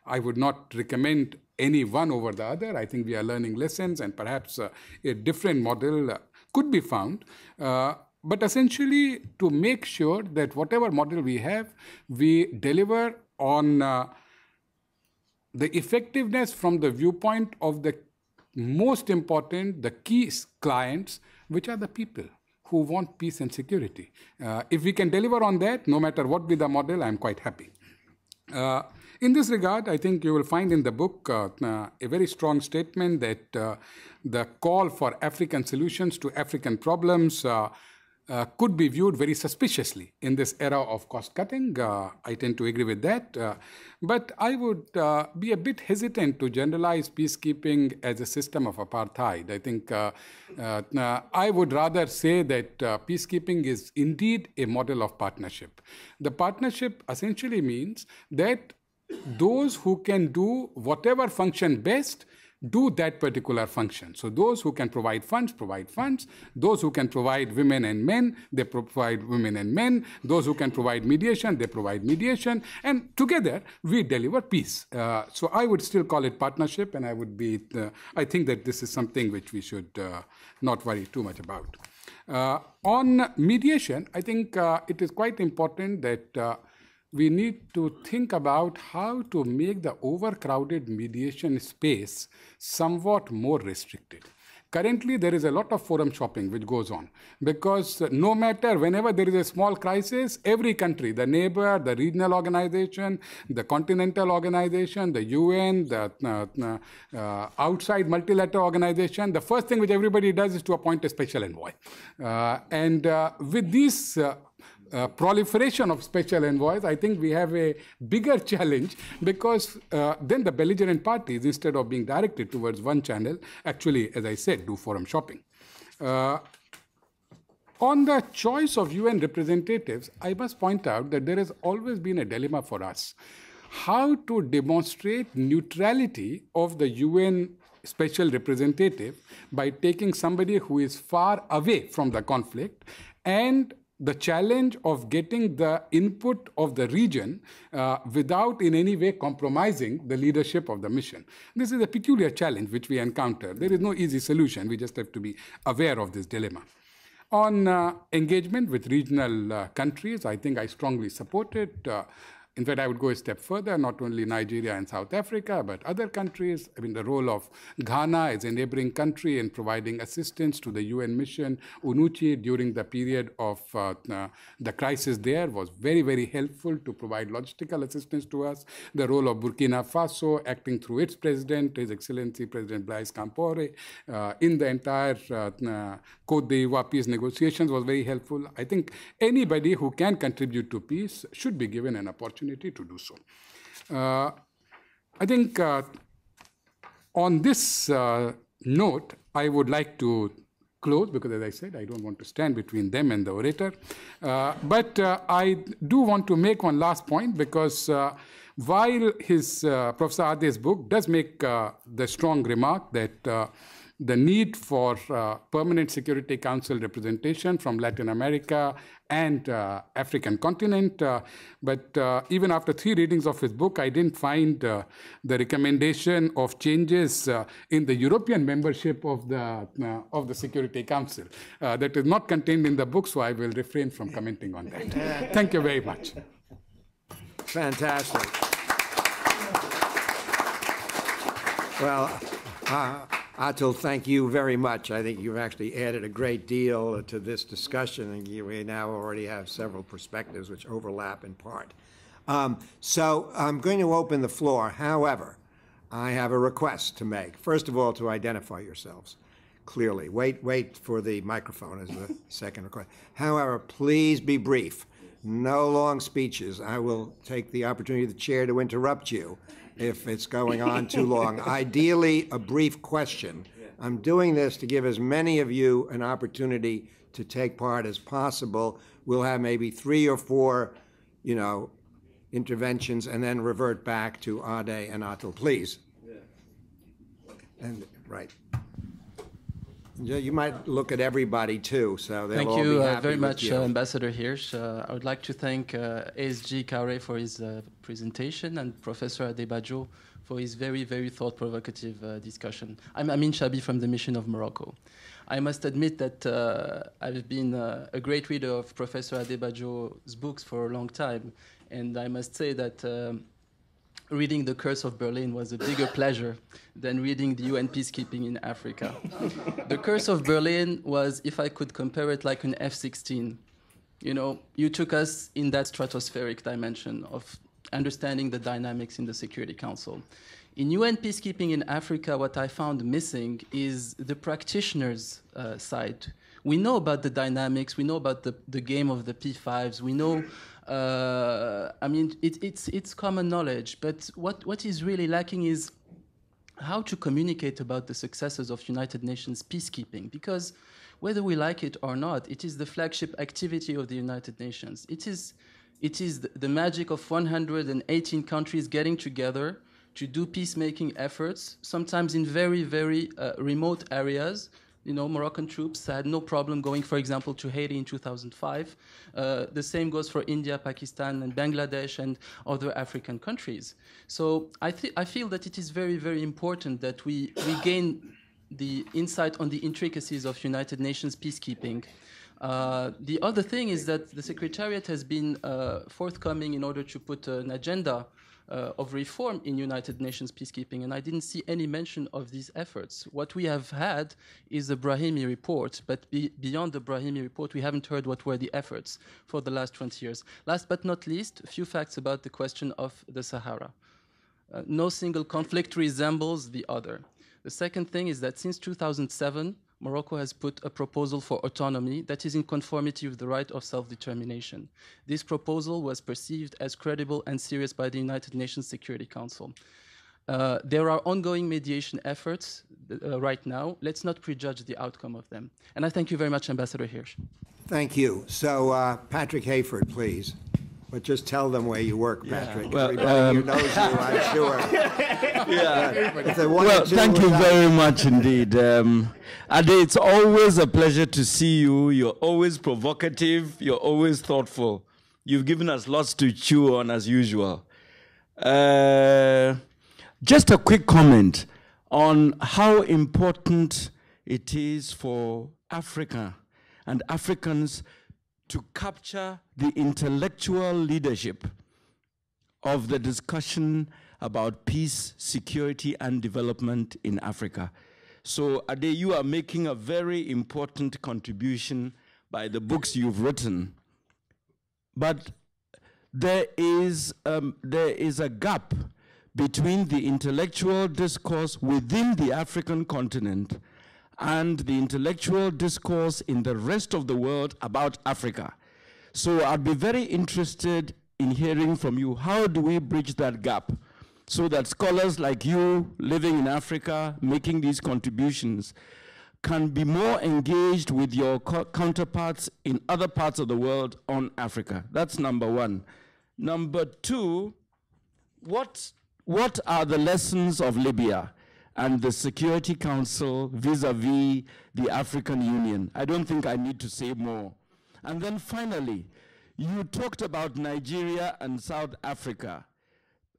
I would not recommend any one over the other. I think we are learning lessons and perhaps a different model could be found. but essentially to make sure that whatever model we have, we deliver on the effectiveness from the viewpoint of the most important, the key clients, which are the people who want peace and security. If we can deliver on that, no matter what be the model, I'm quite happy. In this regard, I think you will find in the book a very strong statement that the call for African solutions to African problems could be viewed very suspiciously in this era of cost-cutting. I tend to agree with that. But I would be a bit hesitant to generalize peacekeeping as a system of apartheid. I think I would rather say that peacekeeping is indeed a model of partnership. The partnership essentially means that those who can do whatever function best do that particular function. So those who can provide funds, provide funds. Those who can provide women and men, they provide women and men. Those who can provide mediation, they provide mediation. And together, we deliver peace. So I would still call it partnership, and I think that this is something which we should not worry too much about. On mediation, I think it is quite important that we need to think about how to make the overcrowded mediation space somewhat more restricted. Currently, there is a lot of forum shopping which goes on because no matter whenever there is a small crisis, every country, the neighbor, the regional organization, the continental organization, the UN, the outside multilateral organization, the first thing which everybody does is to appoint a special envoy. With these proliferation of special envoys, I think we have a bigger challenge because then the belligerent parties, instead of being directed towards one channel, actually, as I said, do forum shopping. On the choice of UN representatives, I must point out that there has always been a dilemma for us. How to demonstrate neutrality of the UN special representative by taking somebody who is far away from the conflict, and the challenge of getting the input of the region without in any way compromising the leadership of the mission. This is a peculiar challenge which we encounter. There is no easy solution. We just have to be aware of this dilemma. On engagement with regional countries, I think I strongly support it. In fact, I would go a step further, not only Nigeria and South Africa, but other countries. I mean, the role of Ghana as a neighboring country in providing assistance to the UN mission, UNUCHI, during the period of the crisis there was very, very helpful to provide logistical assistance to us. The role of Burkina Faso, acting through its president, His Excellency President Blaise Compaoré, in the entire Côte d'Ivoire peace negotiations was very helpful. I think anybody who can contribute to peace should be given an opportunity to do so. I think on this note, I would like to close because, as I said, I don't want to stand between them and the orator. But I do want to make one last point because while Professor Ade's book does make the strong remark that the need for permanent Security Council representation from Latin America and African continent. But even after 3 readings of his book, I didn't find the recommendation of changes in the European membership of the Security Council. That is not contained in the book, so I will refrain from commenting on that. Thank you very much.
Fantastic. Well, Atul, thank you very much. I think you've actually added a great deal to this discussion, and we now already have several perspectives which overlap in part. So I'm going to open the floor. However, I have a request to make. First of all, to identify yourselves clearly. Wait for the microphone as the second request. However, please be brief. No long speeches. I will take the opportunity of the chair to interrupt you if it's going on too long. Ideally, a brief question. I'm doing this to give as many of you an opportunity to take part as possible. We'll have maybe 3 or 4, interventions, and then revert back to Ade and Atul, please. And right. Yeah, you might look at everybody too, so they'll
Thank
all be
you
happy
very
with
much,
you.
Ambassador Hirsch. I would like to thank ASG Khare for his presentation and Professor Adebajo for his very, very thought-provocative discussion. I'm Amin Chabi from the Mission of Morocco. I must admit that I've been a great reader of Professor Adebajo's books for a long time, and I must say that reading The Curse of Berlin was a bigger pleasure than reading the UN Peacekeeping in Africa. The Curse of Berlin was, if I could compare it, like an F-16. You know, you took us in that stratospheric dimension of understanding the dynamics in the Security Council. In UN Peacekeeping in Africa, what I found missing is the practitioners' side. We know about the dynamics, we know about the game of the P5s, we know I mean, it's common knowledge, but what is really lacking is how to communicate about the successes of United Nations peacekeeping, because whether we like it or not, it is the flagship activity of the United Nations. It is the magic of 118 countries getting together to do peacemaking efforts, sometimes in very, very remote areas. You know, Moroccan troops had no problem going, for example, to Haiti in 2005. The same goes for India, Pakistan, and Bangladesh, and other African countries. So I feel that it is very, very important that we gain the insight on the intricacies of United Nations peacekeeping. The other thing is that the Secretariat has been forthcoming in order to put an agenda of reform in United Nations peacekeeping, and I didn't see any mention of these efforts. What we have had is the Brahimi report, but beyond the Brahimi report, we haven't heard what were the efforts for the last 20 years. Last but not least, a few facts about the question of the Sahara. No single conflict resembles the other. The second thing is that since 2007, Morocco has put a proposal for autonomy that is in conformity with the right of self-determination. This proposal was perceived as credible and serious by the United Nations Security Council. There are ongoing mediation efforts right now. Let's not prejudge the outcome of them. And I thank you very much, Ambassador Hirsch.
Thank you. So, Patrick Hayford, please. But just tell them where you work, Patrick.
Yeah. Well,
everybody here knows you, I'm sure.
Well, thank you very much indeed. Ade, it's always a pleasure to see you. You're always provocative. You're always thoughtful. You've given us lots to chew on as usual. Just a quick comment on how important it is for Africa and Africans to capture the intellectual leadership of the discussion about peace, security, and development in Africa. So, Ade, you are making a very important contribution by the books you've written. But there is a gap between the intellectual discourse within the African continent and the intellectual discourse in the rest of the world about Africa. So I'd be very interested in hearing from you, how do we bridge that gap so that scholars like you living in Africa, making these contributions, can be more engaged with your counterparts in other parts of the world on Africa? That's number one. Number two, what are the lessons of Libya and the Security Council vis-a-vis the African Union? I don't think I need to say more. And then finally, you talked about Nigeria and South Africa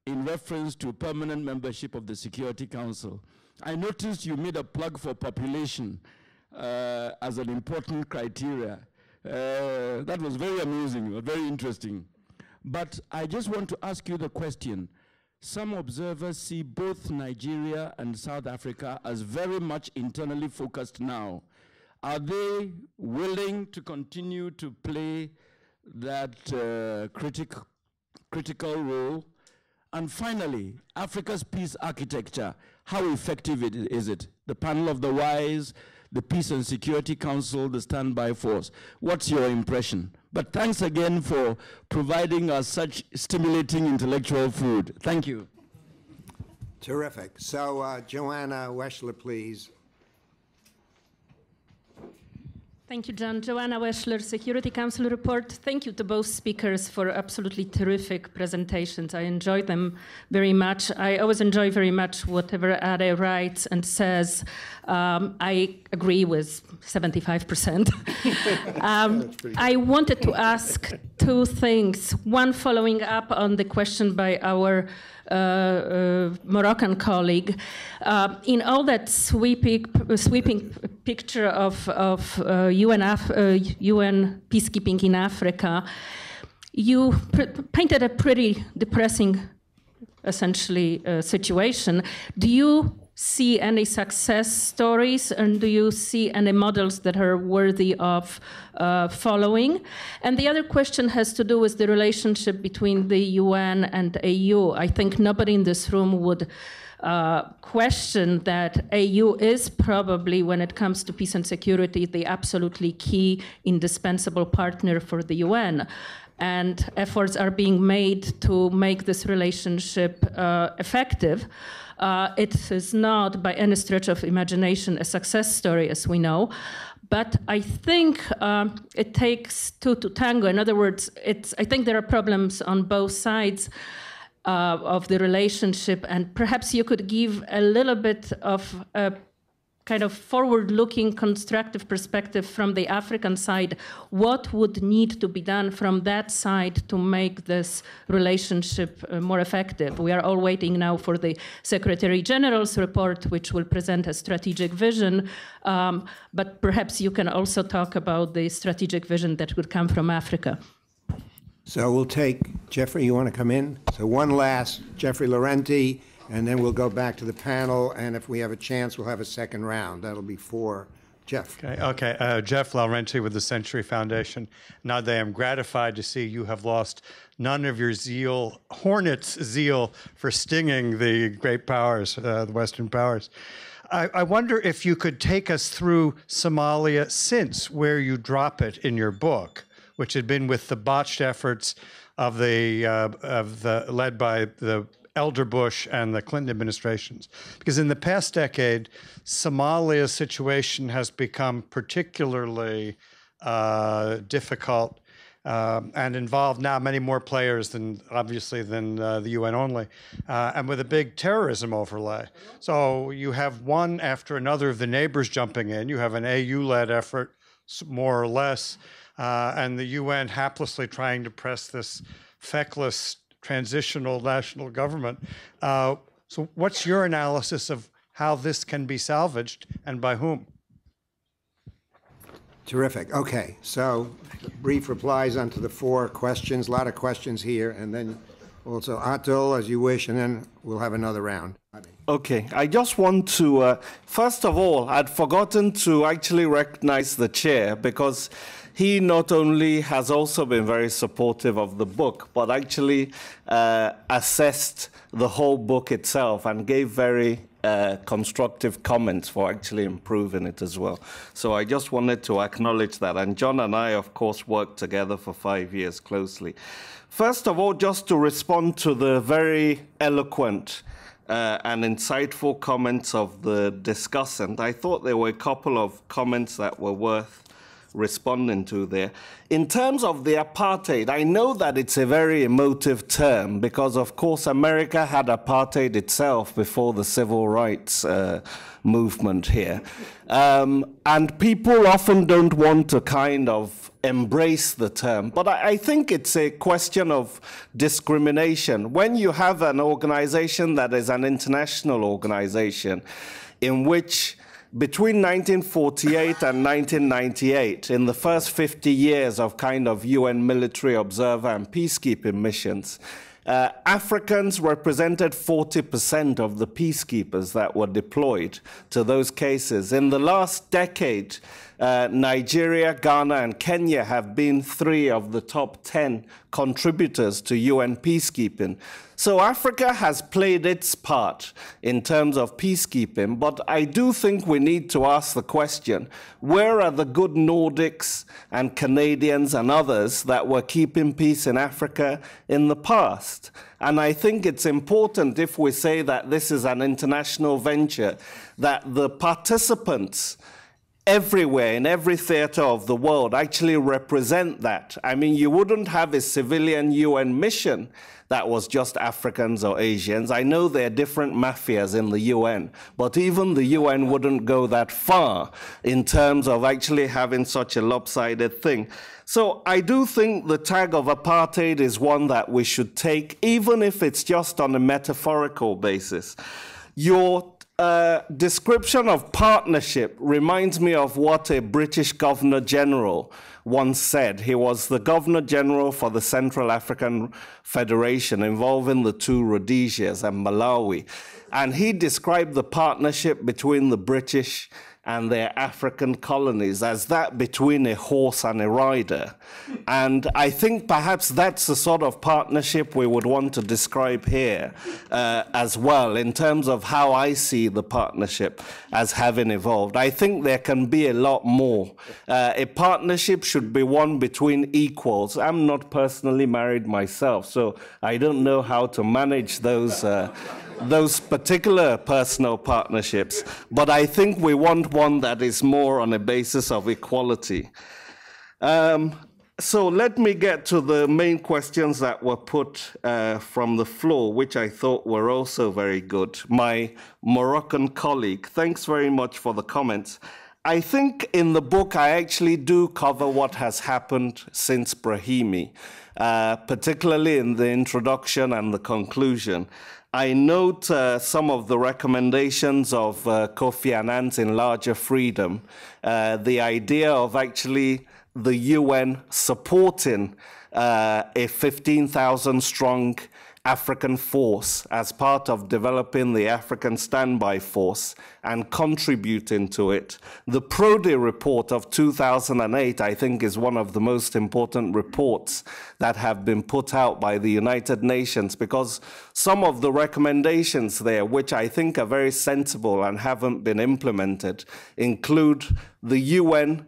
in reference to permanent membership of the Security Council. I noticed you made a plug for population as an important criteria. That was very amusing, very interesting. But I just want to ask you the question. Some observers see both Nigeria and South Africa as very much internally focused now. Are they willing to continue to play that critical role? And finally, Africa's peace architecture, how effective is it? The panel of the wise, the Peace and Security Council, the standby force. What's your impression? But thanks again for providing us such stimulating intellectual food. Thank you.
Terrific. So, Joanna Weschler, please.
Thank you, John. Joanna Weschler, Security Council report. Thank you to both speakers for absolutely terrific presentations. I enjoyed them very much. I always enjoy very much whatever Ade writes and says. I agree with 75%. I wanted to ask two things. One, following up on the question by our Moroccan colleague. In all that sweeping picture of UN peacekeeping in Africa, you painted a pretty depressing, essentially, situation. Do you see any success stories, and do you see any models that are worthy of following? And the other question has to do with the relationship between the UN and AU. I think nobody in this room would question that AU is probably, when it comes to peace and security, the absolutely key, indispensable partner for the UN. And efforts are being made to make this relationship effective. It is not, by any stretch of imagination, a success story, as we know. But I think it takes two to tango. In other words, I think there are problems on both sides of the relationship. And perhaps you could give a little bit of a kind of forward-looking, constructive perspective from the African side. What would need to be done from that side to make this relationship more effective? We are all waiting now for the Secretary General's report, which will present a strategic vision. But perhaps you can also talk about the strategic vision that would come from Africa.
So we'll take, Jeffrey, you want to come in? So one last, Jeffrey Laurenti, and then we'll go back to the panel, and if we have a chance, we'll have a second round. That'll be 4. Jeff.
Okay. Jeff Laurenti with the Century Foundation. Nade, I'm gratified to see you have lost none of your zeal, hornet's zeal, for stinging the great powers, the Western powers. I wonder if you could take us through Somalia since where you drop it in your book, which had been with the botched efforts of led by the Elder Bush and the Clinton administrations. Because in the past decade, Somalia's situation has become particularly difficult and involved now many more players than the UN only, and with a big terrorism overlay. So you have one after another of the neighbors jumping in. You have an AU-led effort, more or less, and the UN haplessly trying to press this feckless transitional national government. So what's your analysis of how this can be salvaged and by whom?
Terrific. Okay, so brief replies onto the 4 questions. A lot of questions here, and then also Atul, as you wish, and then we'll have another round.
Okay, I just want to, first of all, I'd forgotten to actually recognize the chair, because he not only has also been very supportive of the book, but actually assessed the whole book itself and gave very constructive comments for actually improving it as well. So I just wanted to acknowledge that. And John and I, of course, worked together for 5 years closely. First of all, just to respond to the very eloquent and insightful comments of the discussant, I thought there were a couple of comments that were worth responding to there. In terms of the apartheid, I know that it's a very emotive term because, of course, America had apartheid itself before the civil rights movement here. And people often don't want to kind of embrace the term. But I think it's a question of discrimination. When you have an organization that is an international organization in which between 1948 and 1998, in the first 50 years of kind of UN military observer and peacekeeping missions, Africans represented 40% of the peacekeepers that were deployed to those cases. In the last decade, Nigeria, Ghana, and Kenya have been 3 of the top 10 contributors to UN peacekeeping. So Africa has played its part in terms of peacekeeping, but I do think we need to ask the question, where are the good Nordics and Canadians and others that were keeping peace in Africa in the past? And I think it's important, if we say that this is an international venture, that the participants everywhere, in every theater of the world, actually represent that. I mean, you wouldn't have a civilian UN mission that was just Africans or Asians. I know there are different mafias in the UN, but even the UN wouldn't go that far in terms of actually having such a lopsided thing. So I do think the tag of apartheid is one that we should take, even if it's just on a metaphorical basis. Your description of partnership reminds me of what a British Governor General once said. He was the Governor General for the Central African Federation, involving the two Rhodesias and Malawi. And he described the partnership between the British and their African colonies as that between a horse and a rider. And I think perhaps that's the sort of partnership we would want to describe here as well, in terms of how I see the partnership as having evolved. I think there can be a lot more. A partnership should be one between equals. I'm not personally married myself, so I don't know how to manage those particular personal partnerships, but I think we want one that is more on a basis of equality. So let me get to the main questions that were put from the floor, which I thought were also very good. My Moroccan colleague, thanks very much for the comments. I think in the book I actually do cover what has happened since Brahimi, particularly in the introduction and the conclusion. I note some of the recommendations of Kofi Annan's Enlarger Freedom, the idea of actually the UN supporting a 15,000-strong African force as part of developing the African Standby Force and contributing to it. The Prodi report of 2008, I think, is one of the most important reports that have been put out by the United Nations, because some of the recommendations there, which I think are very sensible and haven't been implemented, include the UN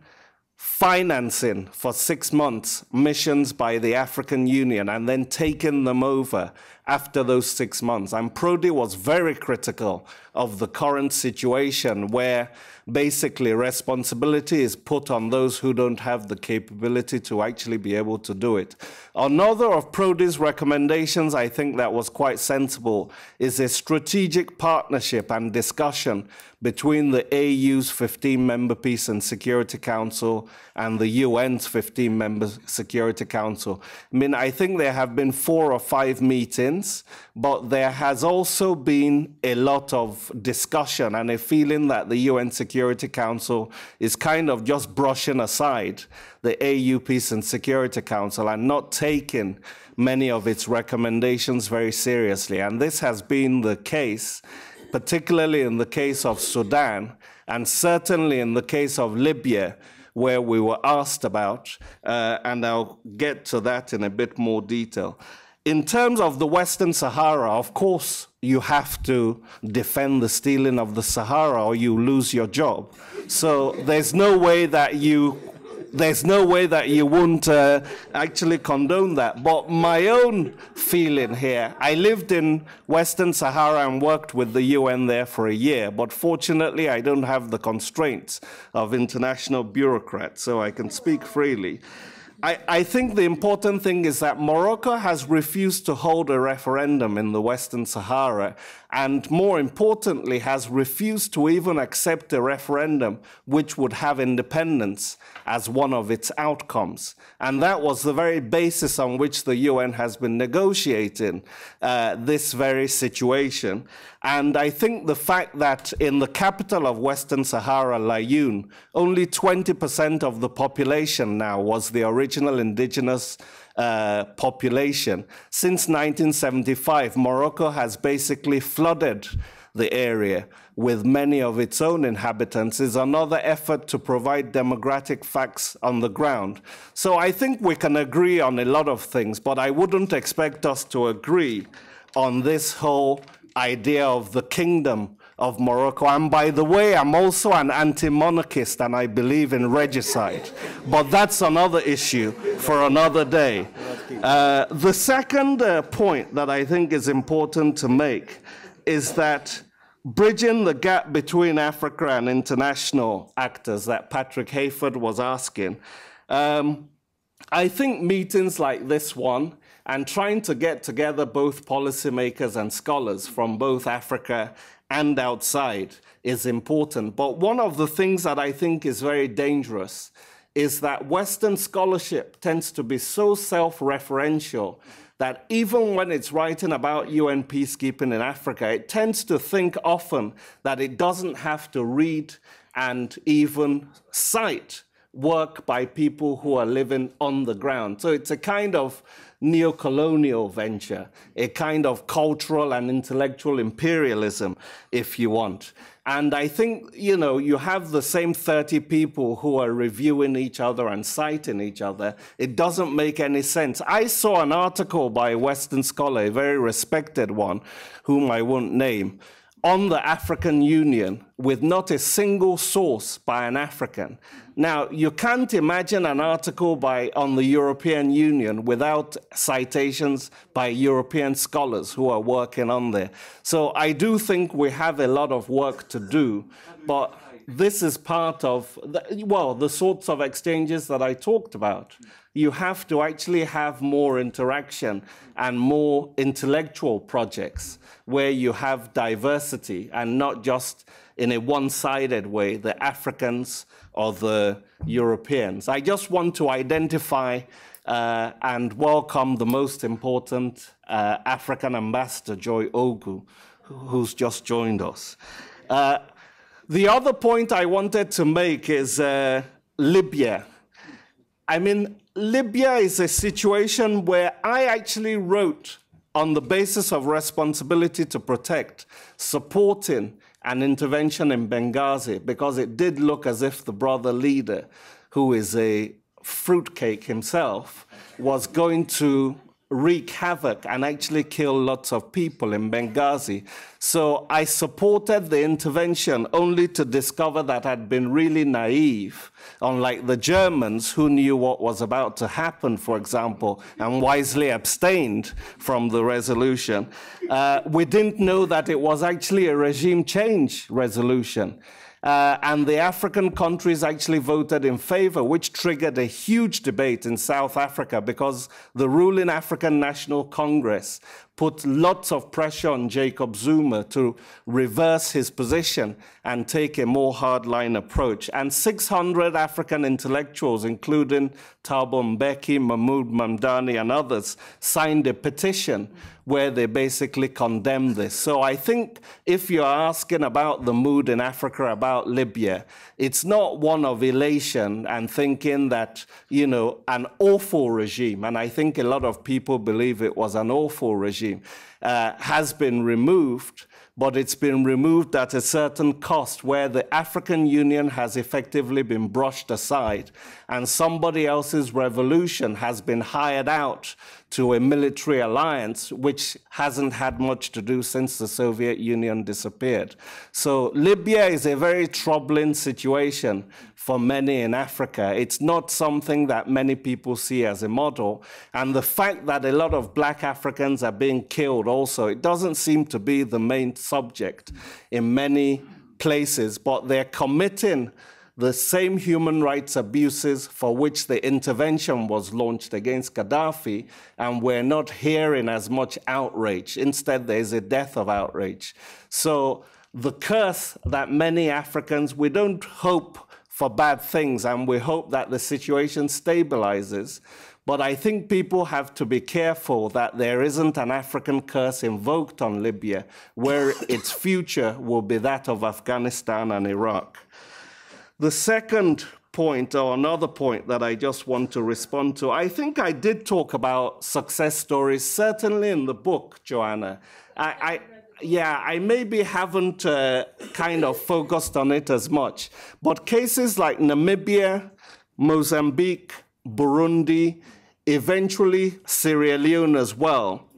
financing for 6 months missions by the African Union and then taking them over after those 6 months. And Prodi was very critical of the current situation where basically responsibility is put on those who don't have the capability to actually be able to do it. Another of Prodi's recommendations, I think that was quite sensible, is a strategic partnership and discussion between the AU's 15-member Peace and Security Council and the UN's 15-member Security Council. I mean, I think there have been 4 or 5 meetings, but there has also been a lot of discussion and a feeling that the UN Security Council is kind of just brushing aside the AU Peace and Security Council and not taking many of its recommendations very seriously. And this has been the case, particularly in the case of Sudan, and certainly in the case of Libya, where we were asked about, and I'll get to that in a bit more detail. In terms of the Western Sahara, of course, you have to defend the stealing of the Sahara or you lose your job. So there's no way that you won't actually condone that. But my own feeling here, I lived in Western Sahara and worked with the UN there for a year, but fortunately I don't have the constraints of international bureaucrats, so I can speak freely. I think the important thing is that Morocco has refused to hold a referendum in the Western Sahara, and more importantly, has refused to even accept a referendum which would have independence as one of its outcomes. And that was the very basis on which the UN has been negotiating this very situation. And I think the fact that in the capital of Western Sahara, Laayoune, only 20% of the population now was the original indigenous population. Since 1975, Morocco has basically flooded the area with many of its own inhabitants, is another effort to provide demographic facts on the ground. So I think we can agree on a lot of things, but I wouldn't expect us to agree on this whole idea of the kingdom of Morocco. And by the way, I'm also an anti-monarchist and I believe in regicide. But that's another issue for another day. The second point that I think is important to make is that bridging the gap between Africa and international actors that Patrick Hayford was asking, I think meetings like this one and trying to get together both policymakers and scholars from both Africa and outside is important. But one of the things that I think is very dangerous is that Western scholarship tends to be so self-referential that even when it's writing about UN peacekeeping in Africa, it tends to think often that it doesn't have to read and even cite work by people who are living on the ground. So it's a kind of neo-colonial venture, a kind of cultural and intellectual imperialism, if you want. And I think, you know, you have the same 30 people who are reviewing each other and citing each other. It doesn't make any sense. I saw an article by a Western scholar, a very respected one, whom I won't name, on the African Union with not a single source by an African. Now, you can't imagine an article on the European Union without citations by European scholars who are working on there. So I do think we have a lot of work to do, but this is part of, the sorts of exchanges that I talked about. You have to actually have more interaction and more intellectual projects where you have diversity and not just in a one-sided way, the Africans or the Europeans. I just want to identify and welcome the most important African ambassador, Joy Ogu, who's just joined us. The other point I wanted to make is Libya. I mean, Libya is a situation where I actually wrote on the basis of responsibility to protect, supporting an intervention in Benghazi, because it did look as if the brother leader, who is a fruitcake himself, was going to wreak havoc and actually kill lots of people in Benghazi. So I supported the intervention only to discover that I'd been really naive, unlike the Germans who knew what was about to happen, for example, and wisely abstained from the resolution. We didn't know that it was actually a regime change resolution. And the African countries actually voted in favor, which triggered a huge debate in South Africa because the ruling African National Congress put lots of pressure on Jacob Zuma to reverse his position and take a more hardline approach. And 600 African intellectuals, including Thabo Mbeki, Mahmoud Mamdani, and others, signed a petition where they basically condemned this. So I think if you're asking about the mood in Africa about Libya, it's not one of elation and thinking that, you know, an awful regime, and I think a lot of people believe it was an awful regime, has been removed, but it's been removed at a certain cost where the African Union has effectively been brushed aside and somebody else's revolution has been hired out to a military alliance which hasn't had much to do since the Soviet Union disappeared. So Libya is a very troubling situation for many in Africa. It's not something that many people see as a model. And the fact that a lot of black Africans are being killed also, it doesn't seem to be the main subject in many places, but they're committing the same human rights abuses for which the intervention was launched against Gaddafi, and we're not hearing as much outrage. Instead, there's a death of outrage. So the curse that many Africans, we don't hope for bad things, and we hope that the situation stabilizes. But I think people have to be careful that there isn't an African curse invoked on Libya, where its future will be that of Afghanistan and Iraq. The second point, or another point that I just want to respond to, I think I did talk about success stories, certainly in the book, Joanna. I maybe haven't kind of focused on it as much, but cases like Namibia, Mozambique, Burundi, eventually Sierra Leone as well,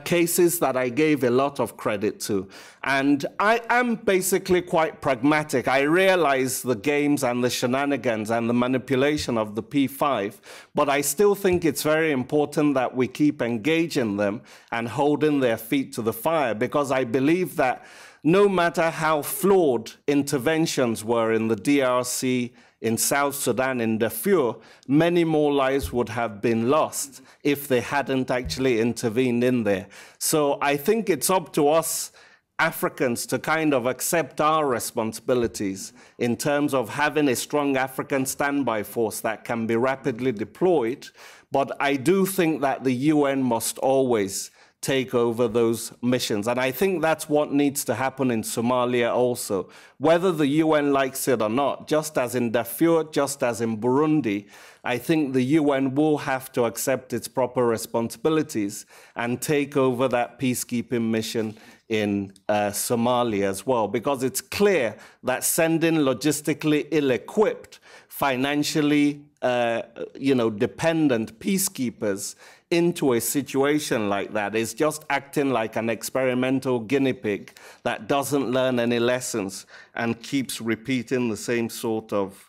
cases that I gave a lot of credit to. And I am basically quite pragmatic. I realize the games and the shenanigans and the manipulation of the P5, but I still think it's very important that we keep engaging them and holding their feet to the fire, because I believe that no matter how flawed interventions were in the DRC, in South Sudan, in Darfur, many more lives would have been lost if they hadn't actually intervened in there. So I think it's up to us Africans to kind of accept our responsibilities in terms of having a strong African standby force that can be rapidly deployed. But I do think that the UN must always take over those missions. And I think that's what needs to happen in Somalia also. Whether the UN likes it or not, just as in Darfur, just as in Burundi, I think the UN will have to accept its proper responsibilities and take over that peacekeeping mission in Somalia as well, because it's clear that sending logistically ill-equipped, financially dependent peacekeepers into a situation like that is just acting like an experimental guinea pig that doesn't learn any lessons and keeps repeating the same sort of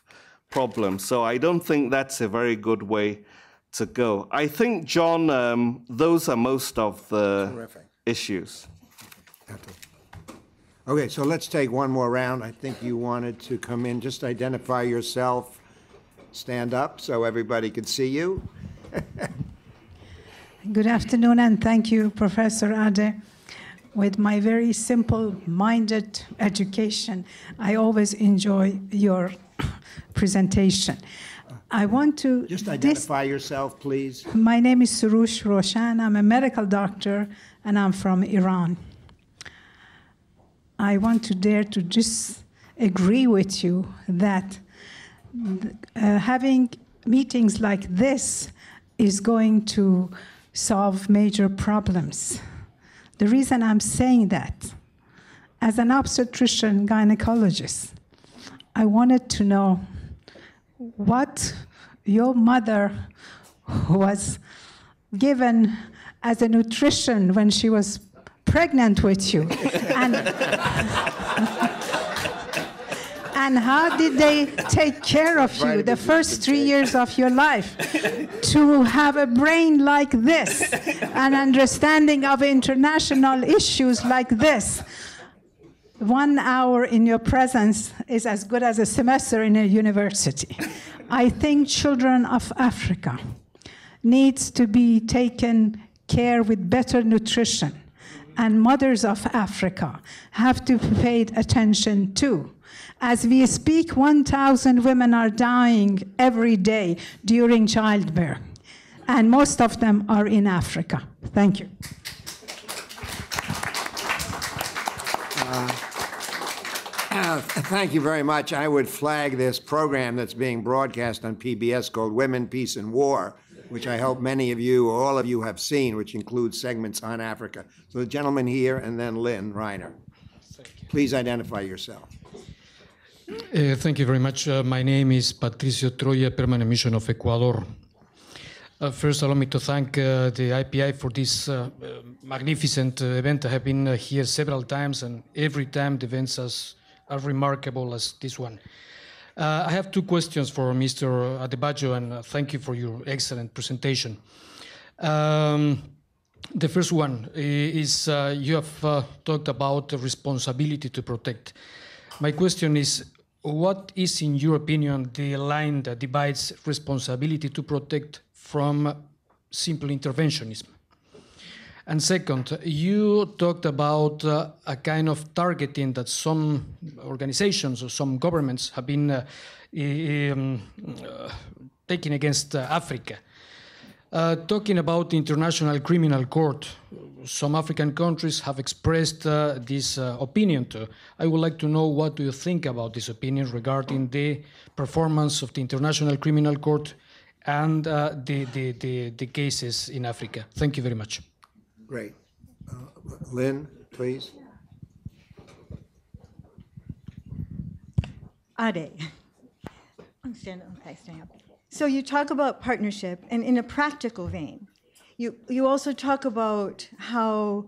problems. So I don't think that's a very good way to go. I think, John, those are most of the issues.
Okay, so let's take one more round. I think you wanted to come in. Just identify yourself. Stand up so everybody can see you.
Good afternoon, and thank you, Professor Ade. With my very simple-minded education, I always enjoy your presentation. I want to...
Just identify yourself, please.
My name is Surush Roshan. I'm a medical doctor, and I'm from Iran. I want to dare to just agree with you that having meetings like this is going to solve major problems. The reason I'm saying that, as an obstetrician gynecologist, I wanted to know what your mother was given as a nutrition when she was pregnant with you. And how did they take care of you the first 3 years of your life to have a brain like this, an understanding of international issues like this? 1 hour in your presence is as good as a semester in a university. I think children of Africa needs to be taken care with better nutrition, and mothers of Africa have to be paid attention to. As we speak, 1,000 women are dying every day during childbirth, and most of them are in Africa. Thank you.
Thank you very much. I would flag this program that's being broadcast on PBS called Women, Peace, and War, which I hope many of you, or all of you, have seen, which includes segments on Africa. So the gentleman here, and then Lynn Reiner. Please identify yourself.
Thank you very much. My name is Patricio Troya, Permanent Mission of Ecuador. First, allow me to thank the IPI for this magnificent event. I have been here several times, and every time the events are remarkable as this one. I have 2 questions for Mr. Adebajo, and thank you for your excellent presentation. The first one is you have talked about the responsibility to protect. My question is, what is, in your opinion, the line that divides responsibility to protect from simple interventionism? And second, you talked about a kind of targeting that some organizations or some governments have been taking against Africa. Talking about the International Criminal Court, some African countries have expressed this opinion too. I would like to know, what do you think about this opinion regarding the performance of the International Criminal Court and the cases in Africa? Thank you very much.
Great. Lynn, please.
Ade. Stand up. So you talk about partnership, and in a practical vein, You also talk about how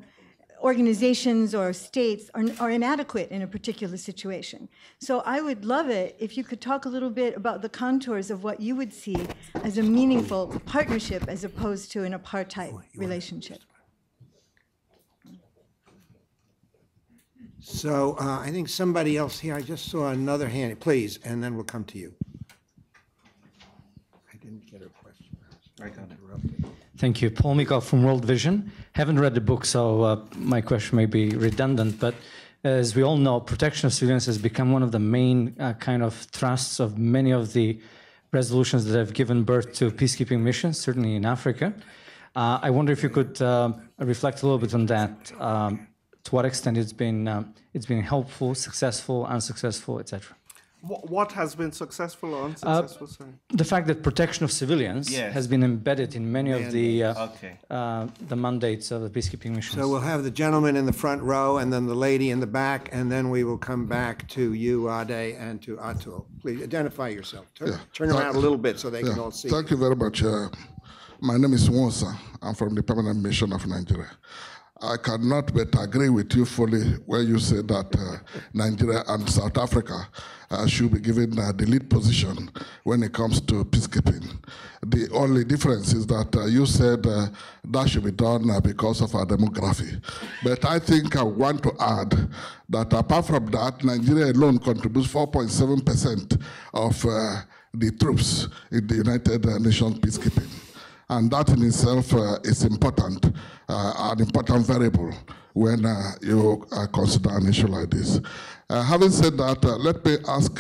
organizations or states are inadequate in a particular situation. So I would love it if you could talk a little bit about the contours of what you would see as a meaningful partnership as opposed to an apartheid relationship.
So I think somebody else here, I just saw another hand, please, and then we'll come to you. I didn't get her question. I got interrupted.
Thank you. Paul Mikoff from World Vision. Haven't read the book, so my question may be redundant, but as we all know, protection of civilians has become one of the main kind of thrusts of many of the resolutions that have given birth to peacekeeping missions, certainly in Africa. I wonder if you could reflect a little bit on that. To what extent it's been helpful, successful, unsuccessful, etc.
What has been successful or unsuccessful?
The fact that protection of civilians has been embedded in many of the mandates of the peacekeeping missions.
So we'll have the gentleman in the front row and then the lady in the back, and then we will come back to you, Ade, and to Atul. Please identify yourself. Turn around a little bit so they can all see.
Thank you very much. My name is Wonsa. I'm from the Permanent Mission of Nigeria. I cannot but agree with you fully when you say that Nigeria and South Africa should be given the lead position when it comes to peacekeeping. The only difference is that you said that should be done because of our demography. But I think I want to add that apart from that, Nigeria alone contributes 4.7% of the troops in the United Nations peacekeeping. And that in itself is important, an important variable when you consider an issue like this. Having said that, let me ask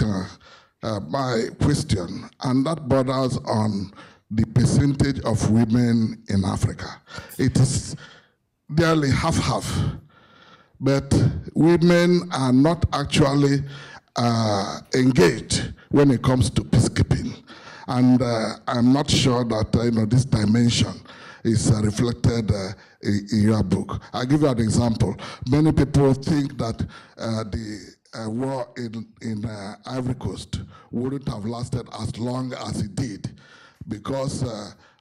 my question, and that borders on the percentage of women in Africa. It is nearly half-half, but women are not actually engaged when it comes to peacekeeping. And I'm not sure that this dimension is reflected in your book. I'll give you an example. Many people think that the war in Ivory Coast wouldn't have lasted as long as it did because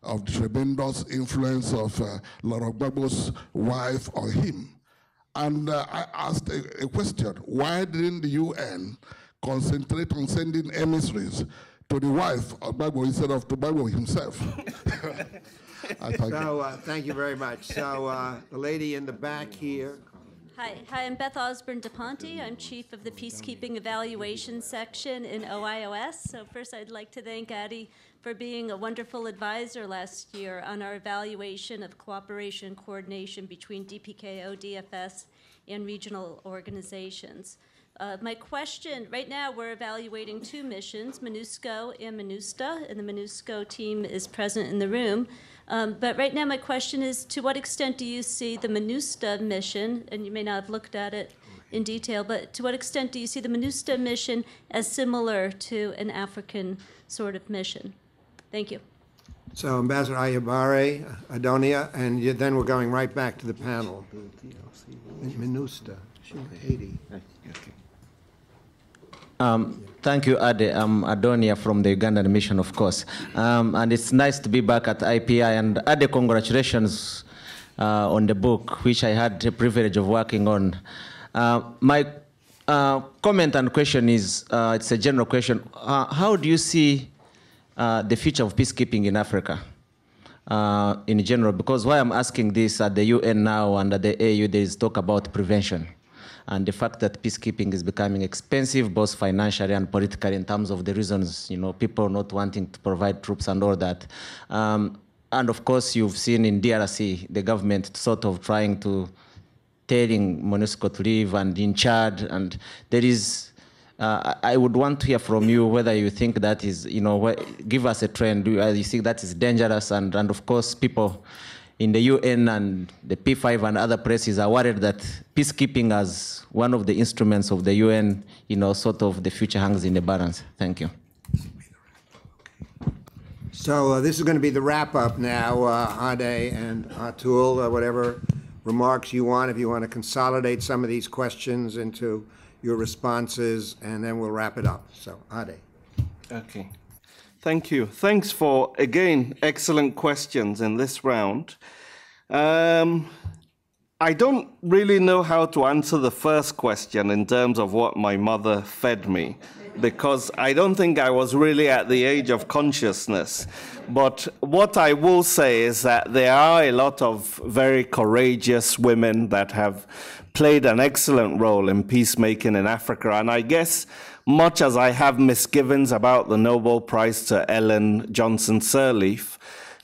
of the tremendous influence of Laurent Gbagbo's wife on him. And I asked a question: why didn't the UN concentrate on sending emissaries to the wife of Gbagbo instead of to Gbagbo himself?
Thank you very much. So the lady in the back here.
Hi, I'm Beth Osborne DePonte. I'm chief of the Peacekeeping Evaluation Section in OIOS. So first I'd like to thank Adi for being a wonderful advisor last year on our evaluation of cooperation and coordination between DPKO, DFS, and regional organizations. My question, right now we're evaluating two missions, MONUSCO and MINUSTA, and the MONUSCO team is present in the room. But right now my question is, to what extent do you see the MINUSTA mission, and you may not have looked at it in detail, but to what extent do you see the MINUSTA mission as similar to an African sort of mission? Thank you.
So Ambassador Ayabare, Adonia, and then we're going right back to the panel. MINUSTA, Haiti.
Thank you, Ade. I'm Adonia from the Ugandan mission, of course. And it's nice to be back at IPI. And Ade, congratulations on the book, which I had the privilege of working on. My comment and question is, it's a general question. How do you see the future of peacekeeping in Africa in general? Because why I'm asking this, at the UN now and at the AU, there is talk about prevention. And the fact that peacekeeping is becoming expensive, both financially and politically, in terms of the reasons, people not wanting to provide troops and all that. And of course, you've seen in DRC, the government sort of trying to telling MONUSCO to leave, and in Chad, and there is, I would want to hear from you whether you think that is, give us a trend. Do you think that is dangerous? And of course, people in the UN and the P5 and other places are worried that peacekeeping as one of the instruments of the UN, sort of the future hangs in the balance. Thank you.
So this is going to be the wrap-up now, Ade and Atul, whatever remarks you want, if you want to consolidate some of these questions into your responses, and then we'll wrap it up. So, Ade.
Okay. Thank you. Thanks for, again, excellent questions in this round. I don't really know how to answer the first question in terms of what my mother fed me, because I don't think I was really at the age of consciousness. But what I will say is that there are a lot of very courageous women that have played an excellent role in peacemaking in Africa. And I guess much as I have misgivings about the Nobel Prize to Ellen Johnson Sirleaf,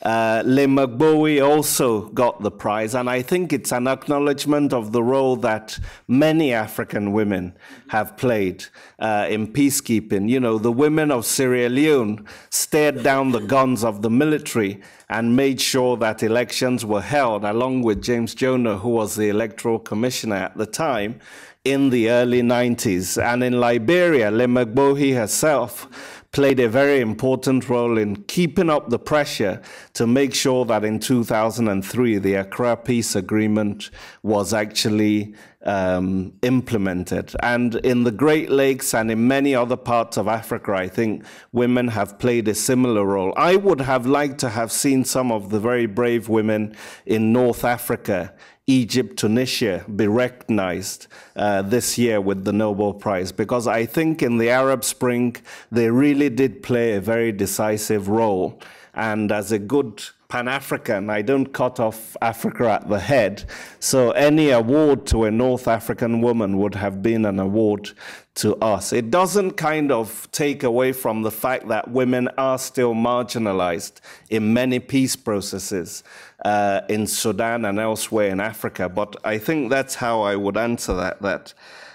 Limagboe also got the prize, and I think it's an acknowledgement of the role that many African women have played in peacekeeping. You know, the women of Sierra Leone stared down the guns of the military and made sure that elections were held, along with James Jonah, who was the electoral commissioner at the time, in the early 90s. And in Liberia, Limagboe herself played a very important role in keeping up the pressure to make sure that in 2003, the Accra Peace Agreement was actually implemented. And in the Great Lakes and in many other parts of Africa, I think women have played a similar role. I would have liked to have seen some of the very brave women in North Africa, Egypt, Tunisia, be recognized this year with the Nobel Prize, because I think in the Arab Spring, they really did play a very decisive role. And as a good Pan-African, I don't cut off Africa at the head. So any award to a North African woman would have been an award to us. It doesn't kind of take away from the fact that women are still marginalized in many peace processes in Sudan and elsewhere in Africa. But I think that's how I would answer that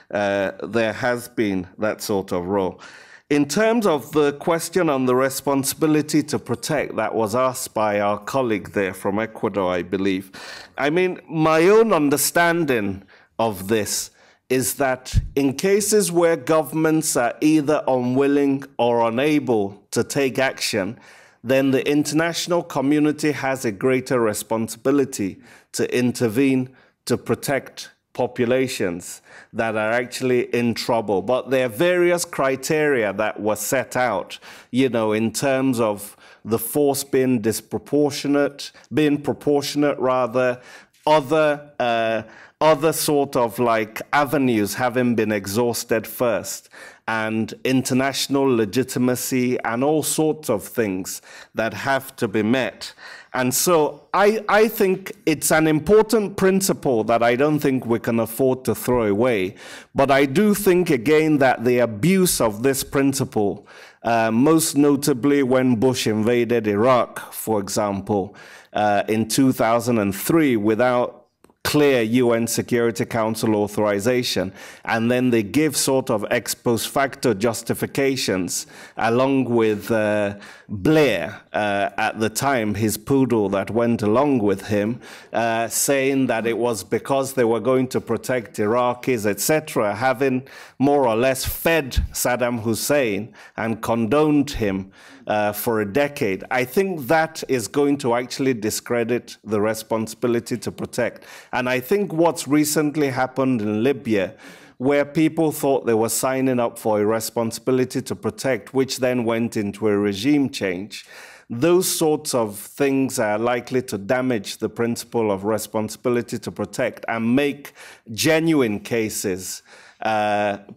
there has been that sort of role. In terms of the question on the responsibility to protect that was asked by our colleague there from Ecuador, I believe, I mean, my own understanding of this is that in cases where governments are either unwilling or unable to take action, then the international community has a greater responsibility to intervene to protect populations that are actually in trouble. But there are various criteria that were set out, you know, in terms of the force being proportionate rather, other sort of like avenues having been exhausted first, and international legitimacy and all sorts of things that have to be met. And so I think it's an important principle that I don't think we can afford to throw away. But I do think, again, that the abuse of this principle, most notably when Bush invaded Iraq, for example, in 2003, without clear UN Security Council authorization, and then they give sort of ex post facto justifications, along with Blair, at the time, his poodle that went along with him, saying that it was because they were going to protect Iraqis, etc., having more or less fed Saddam Hussein and condoned him for a decade. I think that is going to actually discredit the responsibility to protect. And I think what's recently happened in Libya, where people thought they were signing up for a responsibility to protect, which then went into a regime change, those sorts of things are likely to damage the principle of responsibility to protect and make genuine cases,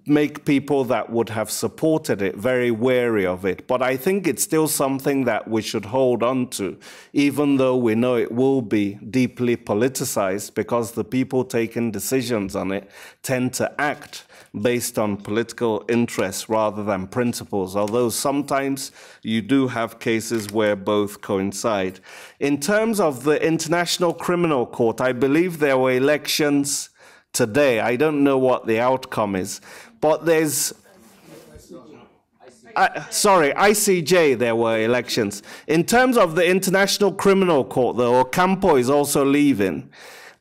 make people that would have supported it very wary of it. But I think it's still something that we should hold on to, even though we know it will be deeply politicized, because the people taking decisions on it tend to act based on political interests rather than principles, although sometimes you do have cases where both coincide. In terms of the International Criminal Court, I believe there were elections today. I don't know what the outcome is, but there's ICJ, there were elections. In terms of the International Criminal Court, though, Ocampo is also leaving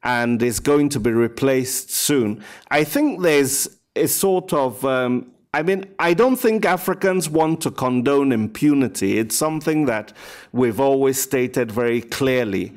and is going to be replaced soon. I think there's a sort of, I mean, I don't think Africans want to condone impunity. It's something that we've always stated very clearly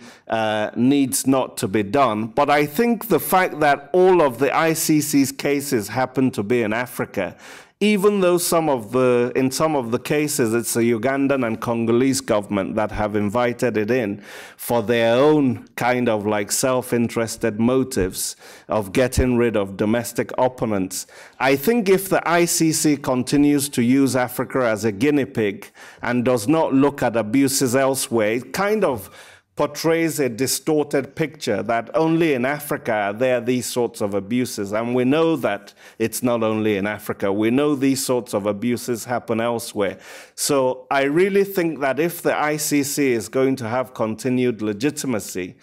needs not to be done. But I think the fact that all of the ICC's cases happen to be in Africa even though in some of the cases it's the Ugandan and Congolese government that have invited it in for their own kind of like self-interested motives of getting rid of domestic opponents. I think if the ICC continues to use Africa as a guinea pig and does not look at abuses elsewhere, it kind of portrays a distorted picture that only in Africa are there these sorts of abuses. And we know that it's not only in Africa. We know these sorts of abuses happen elsewhere. So I really think that if the ICC is going to have continued legitimacy,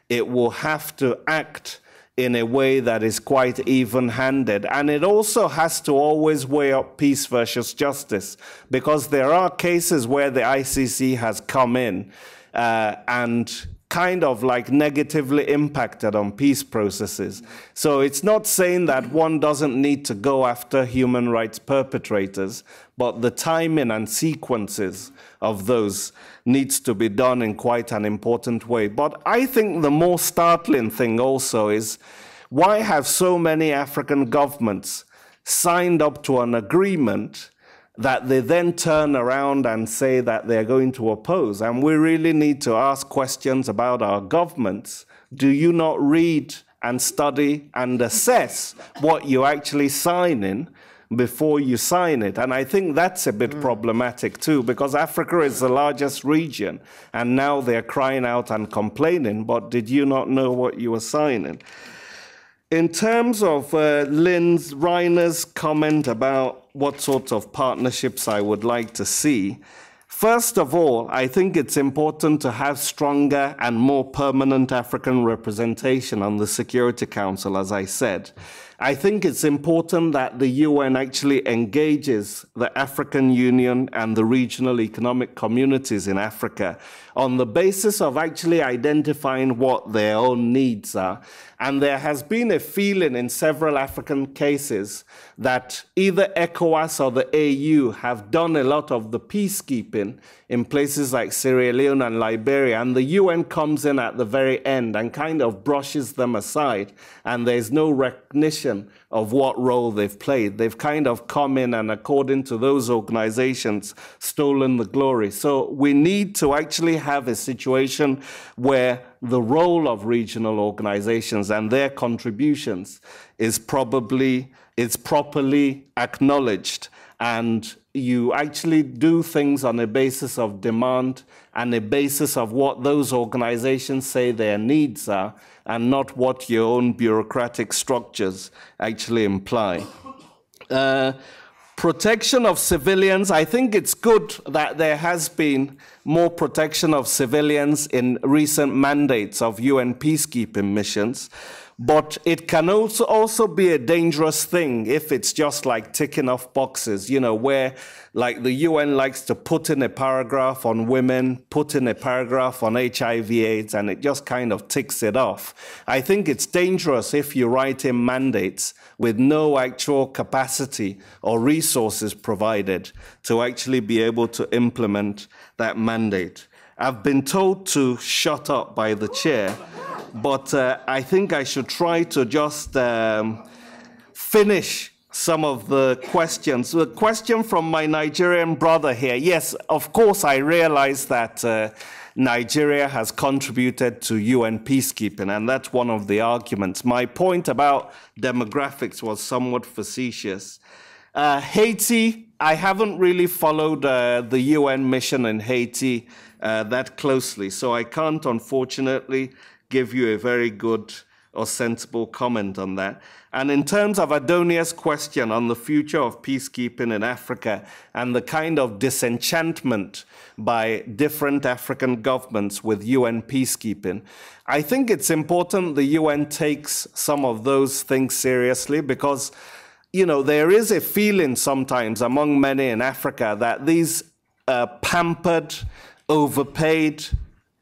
it will have to act in a way that is quite even-handed. And it also has to always weigh up peace versus justice, because there are cases where the ICC has come in and kind of like negatively impacted on peace processes. So it's not saying that one doesn't need to go after human rights perpetrators, but the timing and sequences of those needs to be done in quite an important way. But I think the more startling thing also is, why have so many African governments signed up to an agreement that they then turn around and say that they're going to oppose? And we really need to ask questions about our governments. Do you not read and study and assess what you actually sign in before you sign it? And I think that's a bit problematic too, because Africa is the largest region, and now they're crying out and complaining, but did you not know what you were signing? In terms of Reiner's comment about what sorts of partnerships I would like to see, first of all, I think it's important to have stronger and more permanent African representation on the Security Council, as I said. I think it's important that the UN actually engages the African Union and the regional economic communities in Africa on the basis of actually identifying what their own needs are. And there has been a feeling in several African cases that either ECOWAS or the AU have done a lot of the peacekeeping in places like Sierra Leone and Liberia, and the UN comes in at the very end and kind of brushes them aside, and there's no recognition of what role they've played. They've kind of come in and, according to those organizations, stolen the glory. So we need to actually have a situation where the role of regional organizations and their contributions is properly acknowledged, and you actually do things on a basis of demand and a basis of what those organizations say their needs are, and not what your own bureaucratic structures actually imply. Protection of civilians, I think it's good that there has been more protection of civilians in recent mandates of UN peacekeeping missions. But it can also be a dangerous thing if it's just like ticking off boxes, you know, where like the UN likes to put in a paragraph on women, put in a paragraph on HIV/AIDS, and it just kind of ticks it off. I think it's dangerous if you write in mandates with no actual capacity or resources provided to actually be able to implement that mandate. I've been told to shut up by the chair, but I think I should try to just finish some of the questions. The question from my Nigerian brother here. Yes, of course, I realize that Nigeria has contributed to UN peacekeeping, and that's one of the arguments. My point about demographics was somewhat facetious. Haiti, I haven't really followed the UN mission in Haiti that closely, so I can't, unfortunately, give you a very good or sensible comment on that. And in terms of Adonia's question on the future of peacekeeping in Africa and the kind of disenchantment by different African governments with UN peacekeeping, I think it's important the UN takes some of those things seriously, because, you know, there is a feeling sometimes among many in Africa that these pampered, overpaid,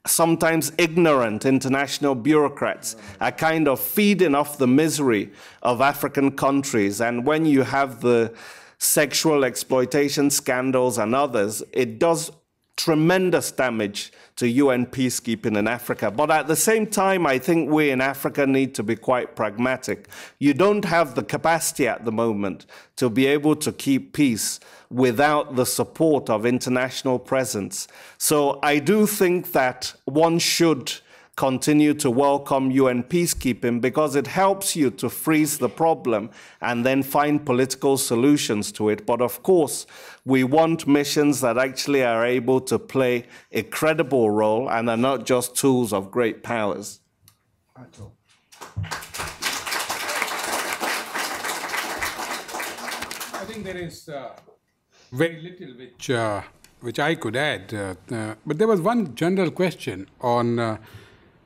sometimes ignorant international bureaucrats are kind of feeding off the misery of African countries. And when you have the sexual exploitation scandals and others, it does tremendous damage to UN peacekeeping in Africa. But at the same time, I think we in Africa need to be quite pragmatic. You don't have the capacity at the moment to be able to keep peace without the support of international presence. So I do think that one should continue to welcome UN peacekeeping because it helps you to freeze the problem and then find political solutions to it. But of course, we want missions that actually are able to play a credible role and are not just tools of great powers.
Atul. I think there is very little which I could add, but there was one general question on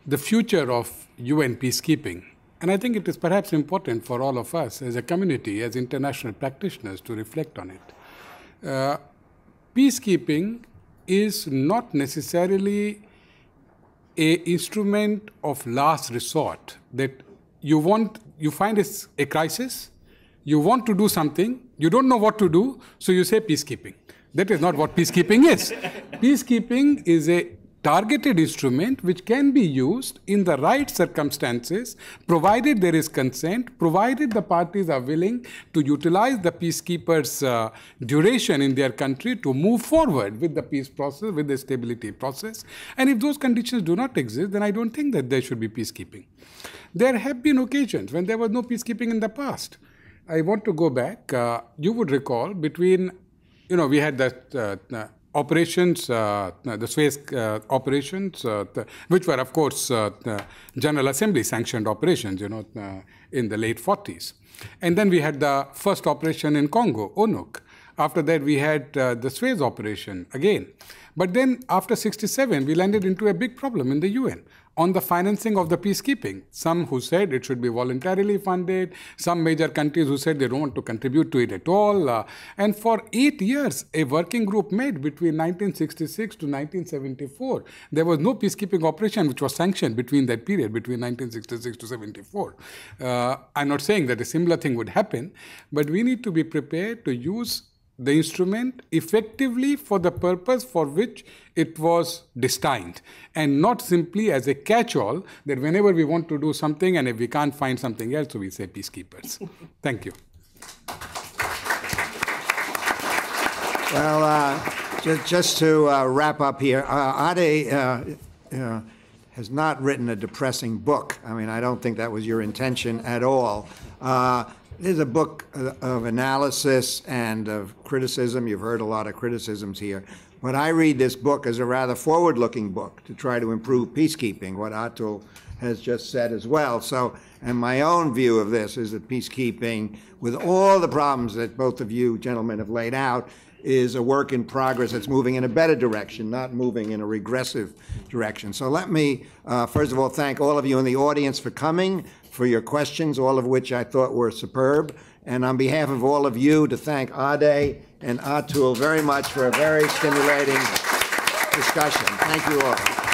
the future of UN peacekeeping. And I think it is perhaps important for all of us as a community, as international practitioners, to reflect on it. Peacekeeping is not necessarily an instrument of last resort, that you find a crisis, you want to do something, you don't know what to do, so you say peacekeeping. That is not what peacekeeping is. Peacekeeping is a targeted instrument which can be used in the right circumstances, provided there is consent, provided the parties are willing to utilize the peacekeepers' duration in their country to move forward with the peace process, with the stability process. And if those conditions do not exist, then I don't think that there should be peacekeeping. There have been occasions when there was no peacekeeping in the past. I want to go back. You would recall between, we had that operations, the Suez operations, which were, of course, General Assembly sanctioned operations, in the late 40s. And then we had the first operation in Congo, ONUC. After that, we had the Suez operation again. But then after 67, we landed into a big problem in the UN on the financing of the peacekeeping. Some who said it should be voluntarily funded, some major countries who said they don't want to contribute to it at all. And for 8 years, a working group met between 1966 to 1974. There was no peacekeeping operation which was sanctioned between that period, between 1966 to 74. I'm not saying that a similar thing would happen, but we need to be prepared to use the instrument effectively for the purpose for which it was destined, and not simply as a catch-all that whenever we want to do something and if we can't find something else, so we say peacekeepers. Thank you.
Well, just to wrap up here, Ade has not written a depressing book. I mean, I don't think that was your intention at all. This is a book of analysis and of criticism. You've heard a lot of criticisms here. But I read this book as a rather forward-looking book to try to improve peacekeeping, what Atul has just said as well. So, and my own view of this is that peacekeeping, with all the problems that both of you gentlemen have laid out, is a work in progress that's moving in a better direction, not moving in a regressive direction. So let me, first of all, thank all of you in the audience for coming, for your questions, all of which I thought were superb. And on behalf of all of you, to thank Ade and Atul very much for a very stimulating discussion. Thank you all.